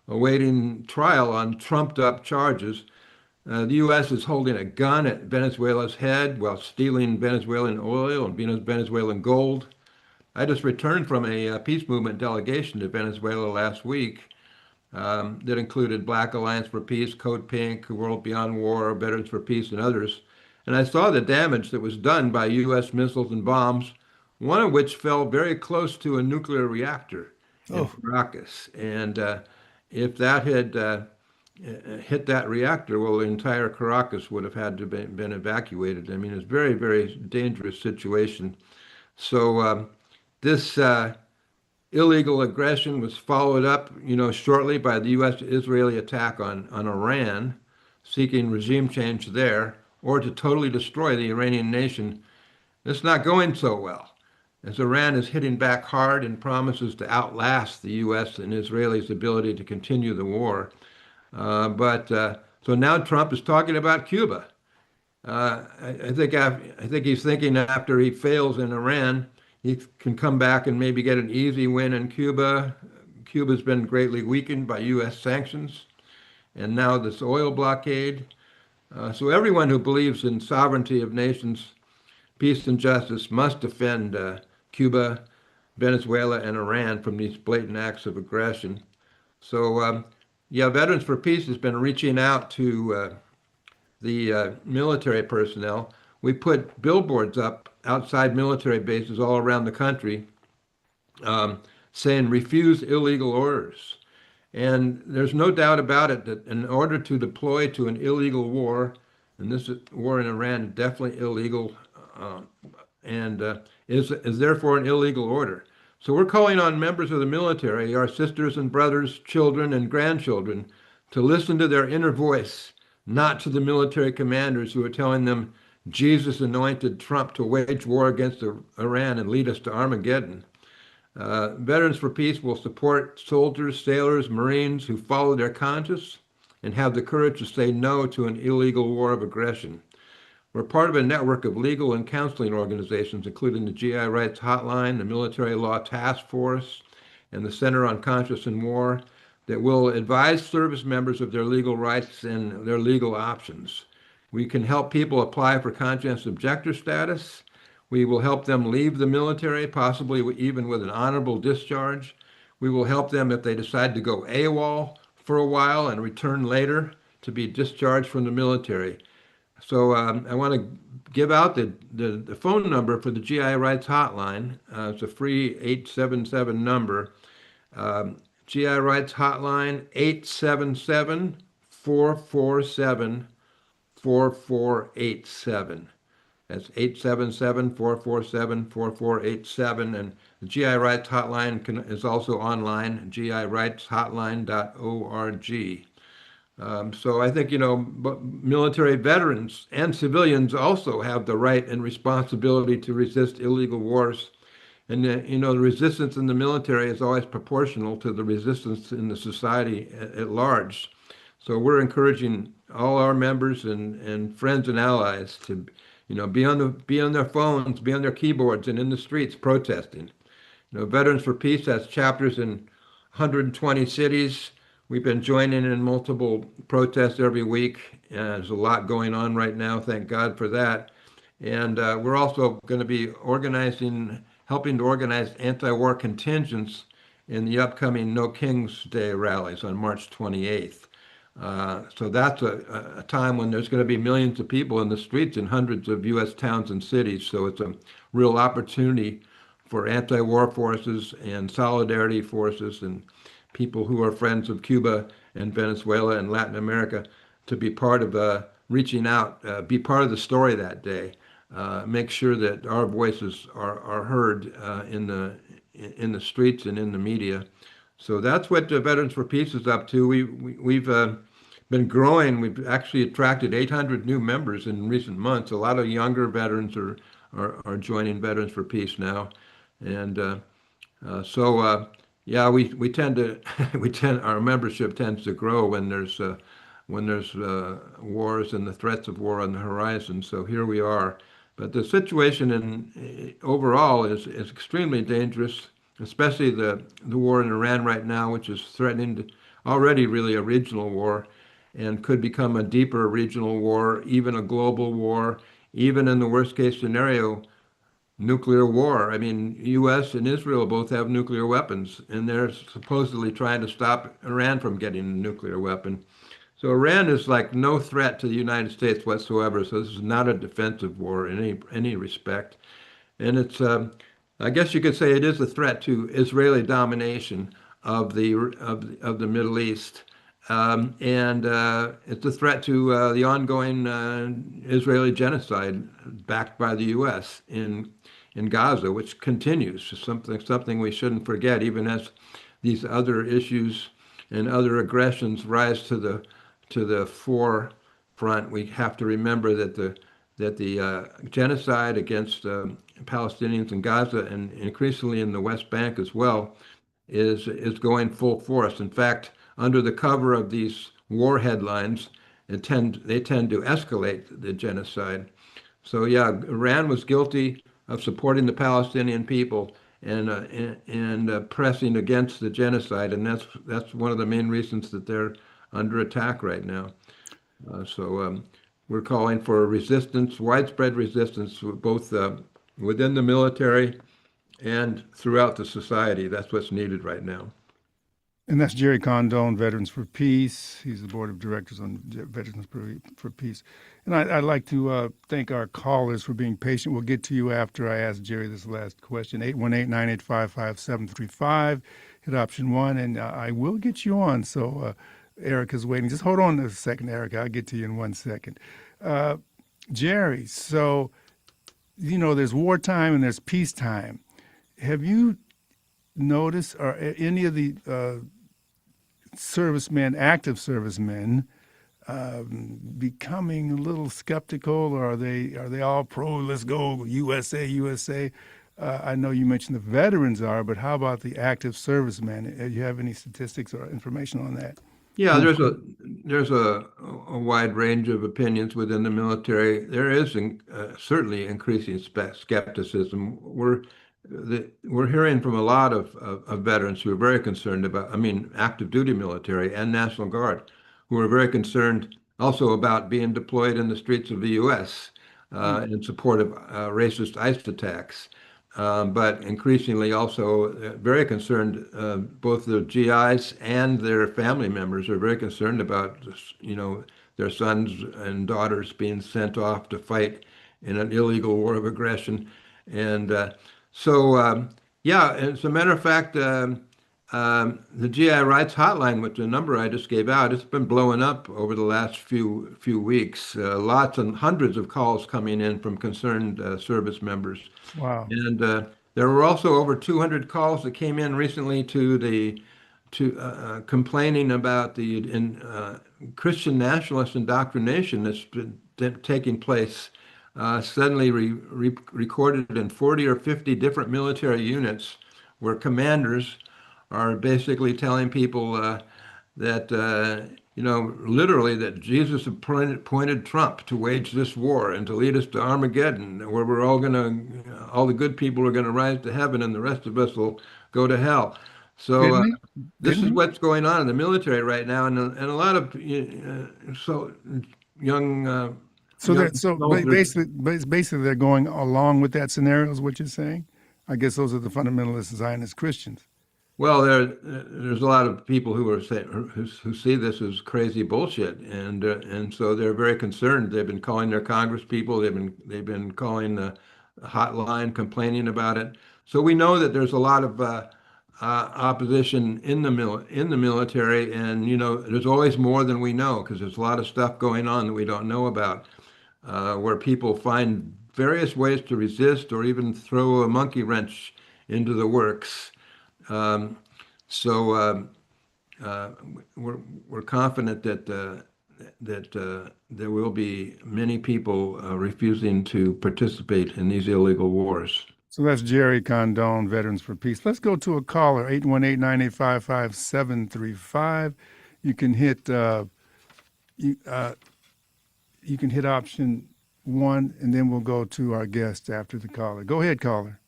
awaiting trial on trumped-up charges. The U.S. is holding a gun at Venezuela's head while stealing Venezuelan oil and Venezuelan gold. I just returned from a peace movement delegation to Venezuela last week that included Black Alliance for Peace, Code Pink, World Beyond War, Veterans for Peace, and others. And I saw the damage that was done by U.S. missiles and bombs, one of which fell very close to a nuclear reactor in Caracas. And if that had hit that reactor, well, the entire Caracas would have had to been evacuated. I mean, it's a very, very dangerous situation. So this illegal aggression was followed up, shortly by the U.S.-Israeli attack on Iran, seeking regime change there, or to totally destroy the Iranian nation. It's not going so well, as Iran is hitting back hard and promises to outlast the U.S. and Israelis' ability to continue the war. So now Trump is talking about Cuba. I think he's thinking after he fails in Iran, he can come back and maybe get an easy win in Cuba. Cuba's been greatly weakened by U.S. sanctions, and now this oil blockade. So everyone who believes in sovereignty of nations, peace and justice must defend Cuba, Venezuela, and Iran from these blatant acts of aggression. So yeah, Veterans for Peace has been reaching out to the military personnel. We put billboards up outside military bases all around the country saying refuse illegal orders. And there's no doubt about it that in order to deploy to an illegal war, and this war in Iran is definitely illegal and is therefore an illegal order. So we're calling on members of the military, our sisters and brothers, children and grandchildren, to listen to their inner voice, not to the military commanders who are telling them Jesus anointed Trump to wage war against Iran and lead us to Armageddon. Veterans for Peace will support soldiers, sailors, Marines who follow their conscience and have the courage to say no to an illegal war of aggression. We're part of a network of legal and counseling organizations, including the GI Rights Hotline, the Military Law Task Force, and the Center on Conscience and War, that will advise service members of their legal rights and their legal options. We can help people apply for conscience objector status. We will help them leave the military, possibly even with an honorable discharge. We will help them if they decide to go AWOL for a while and return later to be discharged from the military. So I want to give out the phone number for the GI Rights Hotline. It's a free 877 number. GI Rights Hotline, 877-447-4487. That's 877-447-4487. And the GI Rights Hotline is also online, girightshotline.org. So I think, military veterans and civilians also have the right and responsibility to resist illegal wars. And, the resistance in the military is always proportional to the resistance in the society at large. So we're encouraging all our members and friends and allies to, be on their phones, be on their keyboards, and in the streets protesting. Veterans for Peace has chapters in 120 cities. We've been joining in multiple protests every week. There's a lot going on right now. Thank God for that. And we're also going to be helping to organize anti-war contingents in the upcoming No Kings Day rallies on March 28th. So that's a time when there's going to be millions of people in the streets in hundreds of U.S. towns and cities. So it's a real opportunity for anti-war forces and solidarity forces and people who are friends of Cuba and Venezuela and Latin America to be part of reaching out, be part of the story that day. Make sure that our voices are heard in the streets and in the media. So that's what Veterans for Peace is up to. We've been growing. We've actually attracted 800 new members in recent months. A lot of younger veterans are joining Veterans for Peace now, and yeah, we tend to our membership tends to grow when there's wars and the threats of war on the horizon. So here we are. But the situation overall is extremely dangerous, especially the war in Iran right now, which is threatening already really a regional war and could become a deeper regional war, even a global war, even in the worst case scenario, nuclear war. I mean, U.S. and Israel both have nuclear weapons, and they're supposedly trying to stop Iran from getting a nuclear weapon. So Iran is like no threat to the United States whatsoever. So this is not a defensive war in any respect, and it's I guess you could say it is a threat to Israeli domination of the Middle East, and it's a threat to the ongoing Israeli genocide backed by the U.S. in Gaza, which continues. Something we shouldn't forget, even as these other issues and other aggressions rise to the forefront. We have to remember that the genocide against Palestinians in Gaza and increasingly in the West Bank as well is going full force. In fact, under the cover of these war headlines, they tend to escalate the genocide. So yeah, Iran was guilty of supporting the Palestinian people and pressing against the genocide, and that's one of the main reasons that they're under attack right now. So we're calling for resistance, widespread resistance, both within the military and throughout the society. That's what's needed right now. And that's Jerry Condon, Veterans for Peace. He's the board of directors on Veterans for Peace. And I'd like to thank our callers for being patient. We'll get to you after I ask Jerry this last question. 818-985-5735. Hit option 1, and I will get you on. So Erica's waiting. Just hold on a second, Erica. I'll get to you in 1 second. Jerry, so, there's wartime and there's peacetime. Have you noticed, or any of the servicemen, active servicemen, becoming a little skeptical, or are they all pro? Let's go USA, USA. I know you mentioned the veterans are, but how about the active servicemen? Do you have any statistics or information on that? Yeah, there's a wide range of opinions within the military. There is certainly increasing skepticism. We're hearing from a lot of veterans who are very concerned about, active duty military and National Guard, who are very concerned also about being deployed in the streets of the U.S. In support of racist ICE attacks. But increasingly also very concerned, both the GIs and their family members are very concerned about, their sons and daughters being sent off to fight in an illegal war of aggression. And yeah, as a matter of fact, the GI Rights Hotline, which the number I just gave out, it's been blowing up over the last few weeks. Lots and hundreds of calls coming in from concerned service members. Wow. And there were also over 200 calls that came in recently to complaining about the Christian nationalist indoctrination that's been taking place, suddenly recorded in 40 or 50 different military units, where commanders are basically telling people that literally that Jesus appointed Trump to wage this war and to lead us to Armageddon, where we're all all the good people are gonna rise to heaven and the rest of us will go to hell. So this is what's going on in the military right now, and a lot of young. Basically they're going along with that scenario, is what you're saying? I guess those are the fundamentalist Zionist Christians. Well, there's a lot of people who see this as crazy bullshit, and so they're very concerned. They've been calling their Congress people. They've been calling the hotline, complaining about it. So we know that there's a lot of opposition in the military, and there's always more than we know, because there's a lot of stuff going on that we don't know about, where people find various ways to resist or even throw a monkey wrench into the works. We're confident that there will be many people refusing to participate in these illegal wars. So that's Jerry Condon, Veterans for Peace. Let's go to a caller, 818-985-5735. You can hit option 1, and then we'll go to our guest after the caller. Go ahead, caller.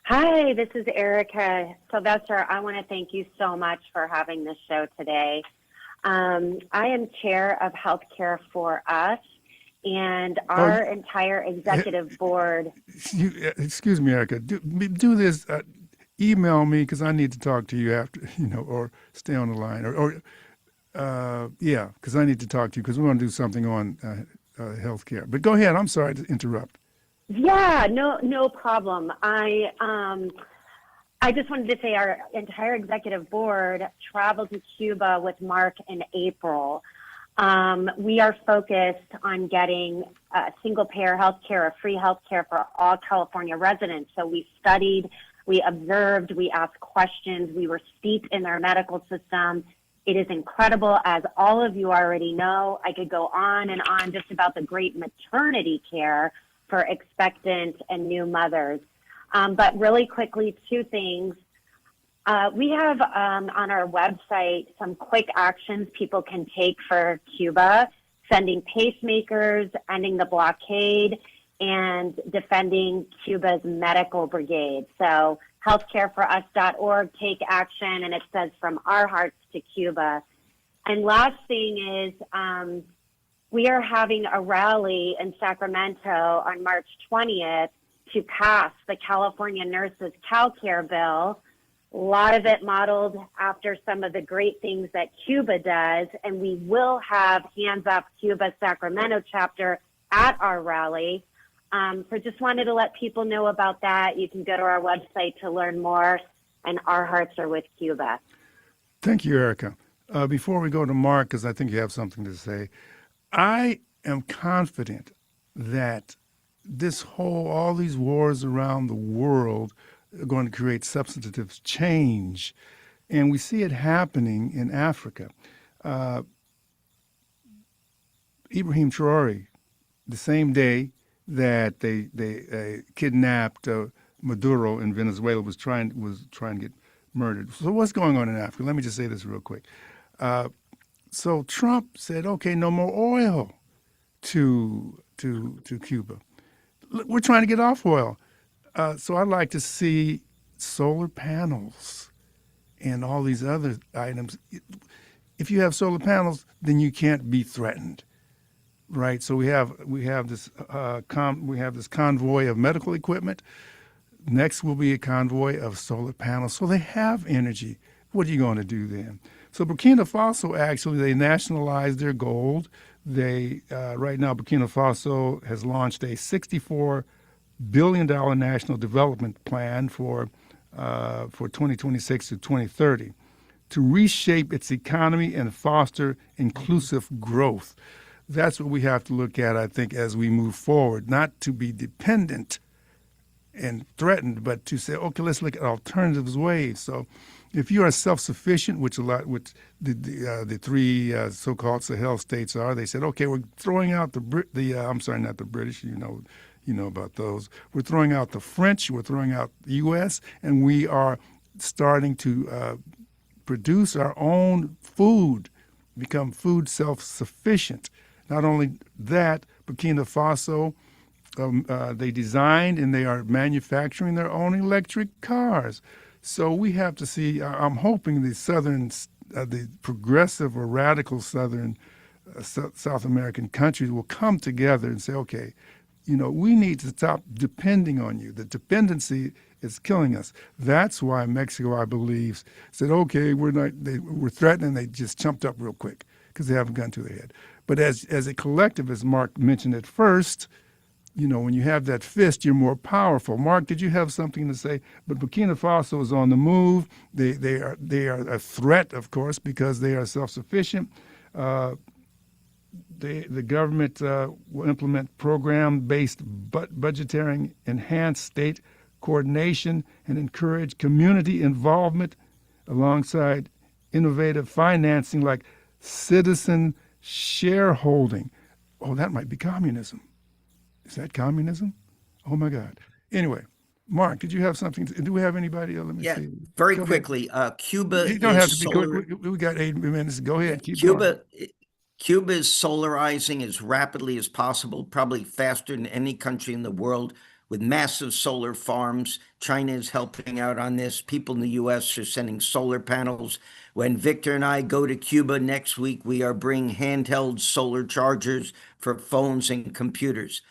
Hi, this is Erica. Sylvester, I want to thank you so much for having this show today. I am chair of Healthcare for Us, and our entire executive board. Excuse me, Erica. Do this. Email me, because I need to talk to you after, or stay on the line, because I need to talk to you, because we want to do something on healthcare. But go ahead. I'm sorry to interrupt. Yeah, no problem. I just wanted to say our entire executive board traveled to Cuba with Mark in April. We are focused on getting single-payer healthcare or free healthcare for all California residents. So we studied, we observed, we asked questions, we were steeped in their medical system. It is incredible, as all of you already know. I could go on and on just about the great maternity care for expectant and new mothers. But really quickly, 2 things. We have on our website some quick actions people can take for Cuba: sending pacemakers, ending the blockade, and defending Cuba's medical brigade. So healthcareforus.org, take action, and it says from our hearts to Cuba. And last thing is, we are having a rally in Sacramento on March 20th to pass the California Nurses CalCare bill, A lot of it modeled after some of the great things that Cuba does. And we will have Hands Off Cuba Sacramento chapter at our rally. So just wanted to let people know about that. You can go to our website to learn more. And our hearts are with Cuba. Thank you, Erica. Before we go to Mark, because I think you have something to say, I am confident that all these wars around the world are going to create substantive change. And we see it happening in Africa. Ibrahim Traore, the same day that they kidnapped Maduro in Venezuela, was trying to get murdered. So what's going on in Africa? Let me just say this real quick. So Trump said, okay, no more oil to Cuba. We're trying to get off oil. So I'd like to see solar panels and all these other items. If you have solar panels, then you can't be threatened, right? So we have this convoy of medical equipment. Next will be a convoy of solar panels. So they have energy. What are you going to do then? So Burkina Faso, actually, they nationalized their gold. They right now, Burkina Faso has launched a $64 billion national development plan for 2026 to 2030 to reshape its economy and foster inclusive growth. That's what we have to look at, I think, as we move forward, not to be dependent and threatened, but to say, okay, let's look at alternative ways. So if you are self-sufficient, which the three so-called Sahel states are, they said, okay, we're throwing out I'm sorry, not the British, you know about those. We're throwing out the French, we're throwing out the U.S., and we are starting to produce our own food, become food self-sufficient. Not only that, Burkina Faso, they designed and they are manufacturing their own electric cars. So we have to see, I'm hoping the progressive or radical southern South American countries will come together and say, okay, we need to stop depending on you. The dependency is killing us. That's why Mexico, I believe, said, okay, we're threatening. They just jumped up real quick because they haven't gotten to their head. But as a collective, as Mark mentioned at first, when you have that fist, you're more powerful. Mark, did you have something to say? But Burkina Faso is on the move. They are a threat, of course, because they are self-sufficient. The government will implement program-based budgeting, enhance state coordination, and encourage community involvement alongside innovative financing like citizen shareholding. Oh, that might be communism. Is that communism? Oh, my God. Anyway, Mark, did you have something? Do we have anybody? Let me see. Very Go quickly. Cuba You don't is have to be quick. We got 8 minutes. Go ahead. Keep Cuba. going. Cuba is solarizing as rapidly as possible, probably faster than any country in the world, with massive solar farms. China is helping out on this. People in the U.S. are sending solar panels. When Victor and I go to Cuba next week, we are bringing handheld solar chargers for phones and computers.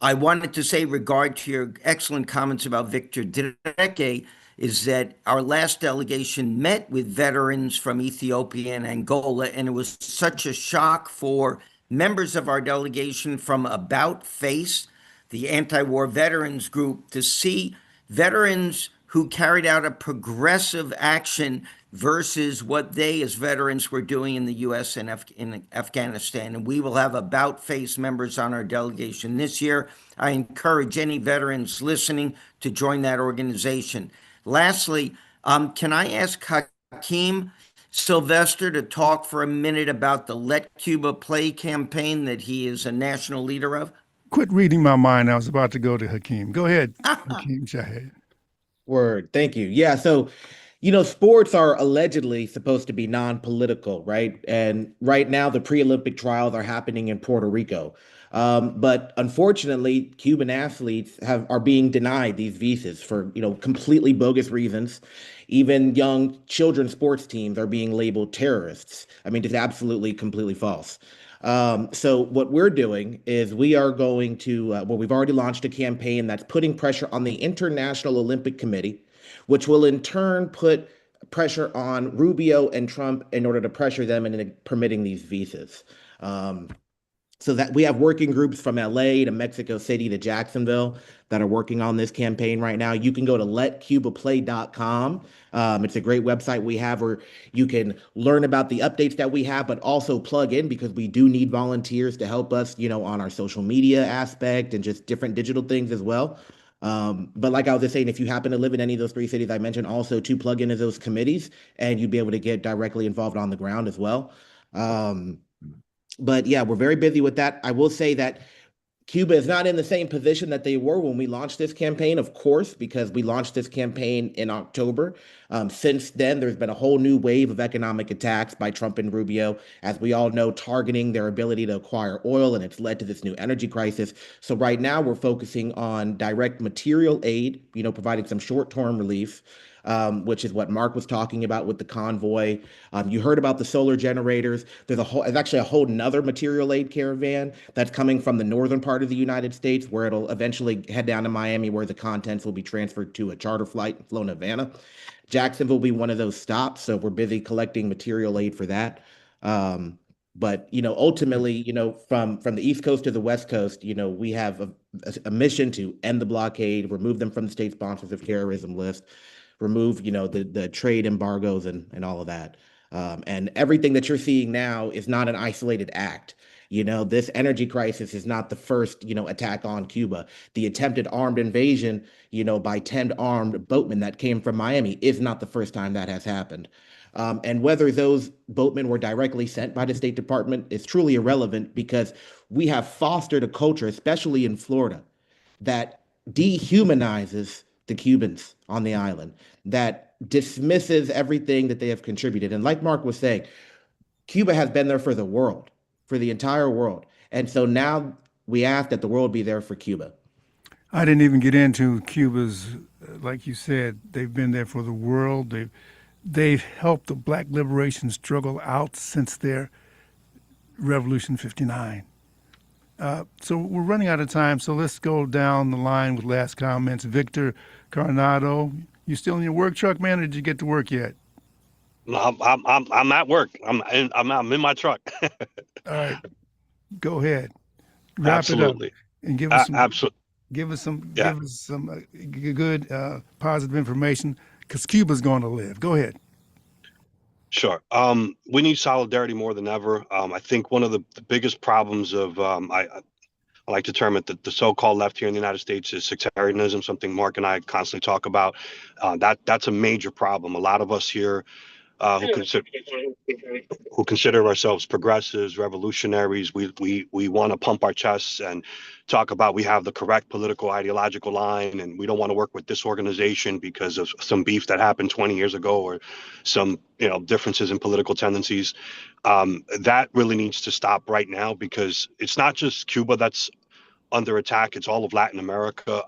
I wanted to say, regard to your excellent comments about Victor Dreke, is that our last delegation met with veterans from Ethiopia and Angola, and it was such a shock for members of our delegation from About Face, the anti-war veterans group, to see veterans who carried out a progressive action versus what they as veterans were doing in the U.S. and in Afghanistan. And we will have About Face members on our delegation this year. I encourage any veterans listening to join that organization. Lastly, can I ask Hakeem Sylvestor to talk for a minute about the Let Cuba Play campaign that he is a national leader of? Quit reading my mind. I was about to go to Hakeem. Go ahead, Hakeem Shahed. Word. Thank you. Yeah. So, sports are allegedly supposed to be non-political, right? And right now, the pre-Olympic trials are happening in Puerto Rico. But unfortunately, Cuban athletes are being denied these visas for, completely bogus reasons. Even young children's sports teams are being labeled terrorists. I mean, just absolutely, completely false. So what we're doing is we are going to, we've already launched a campaign that's putting pressure on the International Olympic Committee which will in turn put pressure on Rubio and Trump in order to pressure them into permitting these visas. Um, so that we have working groups from LA to Mexico City to Jacksonville that are working on this campaign right now. You can go to letcubaplay.com. It's a great website we have where you can learn about the updates that we have, but also plug in because we do need volunteers to help us, on our social media aspect and just different digital things as well. But like I was just saying, if you happen to live in any of those three cities I mentioned, also to plug into those committees and you'd be able to get directly involved on the ground as well. But yeah, we're very busy with that. I will say that Cuba is not in the same position that they were when we launched this campaign, of course, because we launched this campaign in October. Since then, there's been a whole new wave of economic attacks by Trump and Rubio, as we all know, targeting their ability to acquire oil, and it's led to this new energy crisis. So right now, we're focusing on direct material aid, providing some short-term relief. Which is what Mark was talking about with the convoy. You heard about the solar generators. There's actually a whole nother material aid caravan that's coming from the northern part of the United States, where it'll eventually head down to Miami, where the contents will be transferred to a charter flight and flown to Havana. Jacksonville will be one of those stops, so we're busy collecting material aid for that. But ultimately, from the East Coast to the West Coast, we have a mission to end the blockade, remove them from the state sponsors of terrorism list, remove, the trade embargoes and all of that. And everything that you're seeing now is not an isolated act. This energy crisis is not the first, attack on Cuba. The attempted armed invasion, by 10 armed boatmen that came from Miami is not the first time that has happened. And whether those boatmen were directly sent by the State Department is truly irrelevant because we have fostered a culture, especially in Florida, that dehumanizes the Cubans on the island, that dismisses everything that they have contributed. And like Mark was saying, Cuba has been there for the world, for the entire world. And so now we ask that the world be there for Cuba. I didn't even get into Cuba's, like you said, they've been there for the world. They've helped the Black liberation struggle out since their Revolution 59. So we're running out of time, so let's go down the line with last comments. Victor Coronado, you still in your work truck, man, or did you get to work yet? No, I'm at work. I'm in my truck. All right, go ahead. Wrap Absolutely. it up and give us some. Absolutely. Give us some. Yeah. Give us some good, positive information because Cuba's going to live. Go ahead. Sure. We need solidarity more than ever. I think one of the biggest problems of I like to term it the so-called left here in the United States is sectarianism, something Mark and I constantly talk about. That's a major problem. A lot of us here who consider ourselves progressives, revolutionaries, we want to pump our chests and talk about we have the correct political ideological line and we don't want to work with this organization because of some beef that happened 20 years ago or some differences in political tendencies. That really needs to stop right now because it's not just Cuba that's under attack. It's all of Latin America.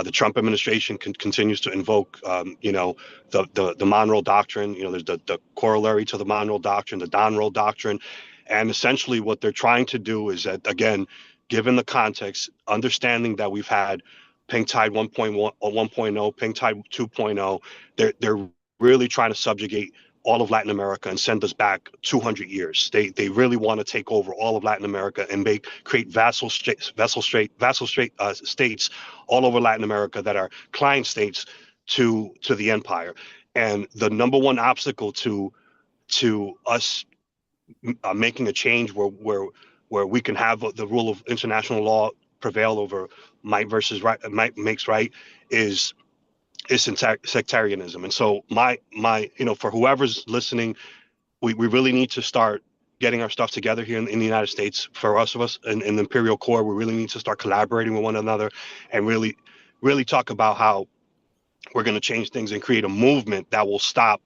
The Trump administration continues to invoke, the Monroe Doctrine. There's the corollary to the Monroe Doctrine, the Donroe Doctrine. And essentially what they're trying to do is that, again, given the context, understanding that we've had Pink Tide 1.1 or 1.0, Pink Tide 2.0, they're really trying to subjugate all of Latin America and send us back 200 years. They really want to take over all of Latin America and create vassal states all over Latin America that are client states to the empire. And the number one obstacle to us making a change where we can have the rule of international law prevail over might versus right, might makes right is sectarianism. And so my for whoever's listening, we really need to start getting our stuff together here in the United States. For us in the Imperial Core, we really need to start collaborating with one another and really talk about how we're going to change things and create a movement that will stop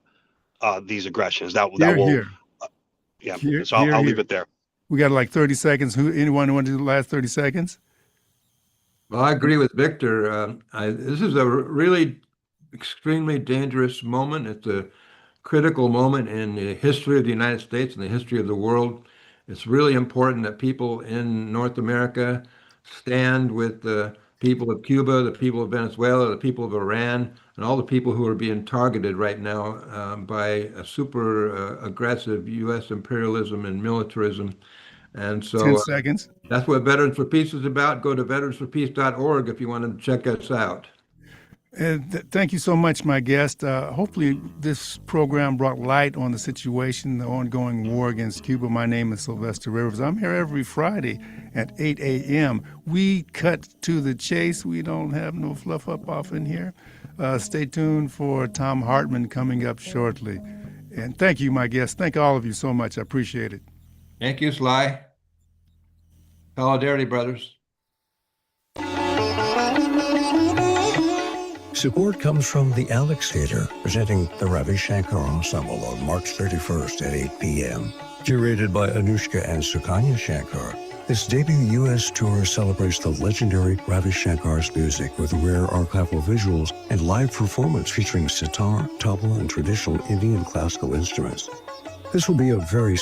these aggressions. That will Here. Yeah. Here, So here, I'll here. leave it there. We got like 30 seconds. Anyone who want to do the last 30 seconds? Well, I agree with Victor. This is a really extremely dangerous moment. It's a critical moment in the history of the United States and the history of the world. It's really important that people in North America stand with the people of Cuba, the people of Venezuela, the people of Iran, and all the people who are being targeted right now by a super aggressive U.S. imperialism and militarism. And so 10 seconds. That's what Veterans for Peace is about. Go to veteransforpeace.org if you want to check us out. Thank you so much, my guest. Hopefully, this program brought light on the situation, the ongoing war against Cuba. My name is Sylvestor Rivers. I'm here every Friday at 8 a.m. We cut to the chase. We don't have no fluff up off in here. Stay tuned for Tom Hartman coming up shortly. And thank you, my guest. Thank all of you so much. I appreciate it. Thank you, Sly. Solidarity, brothers. Support comes from the Alex Theater, presenting the Ravi Shankar Ensemble on March 31st at 8 p.m. Curated by Anushka and Sukanya Shankar, this debut U.S. tour celebrates the legendary Ravi Shankar's music with rare archival visuals and live performance featuring sitar, tabla, and traditional Indian classical instruments. This will be a very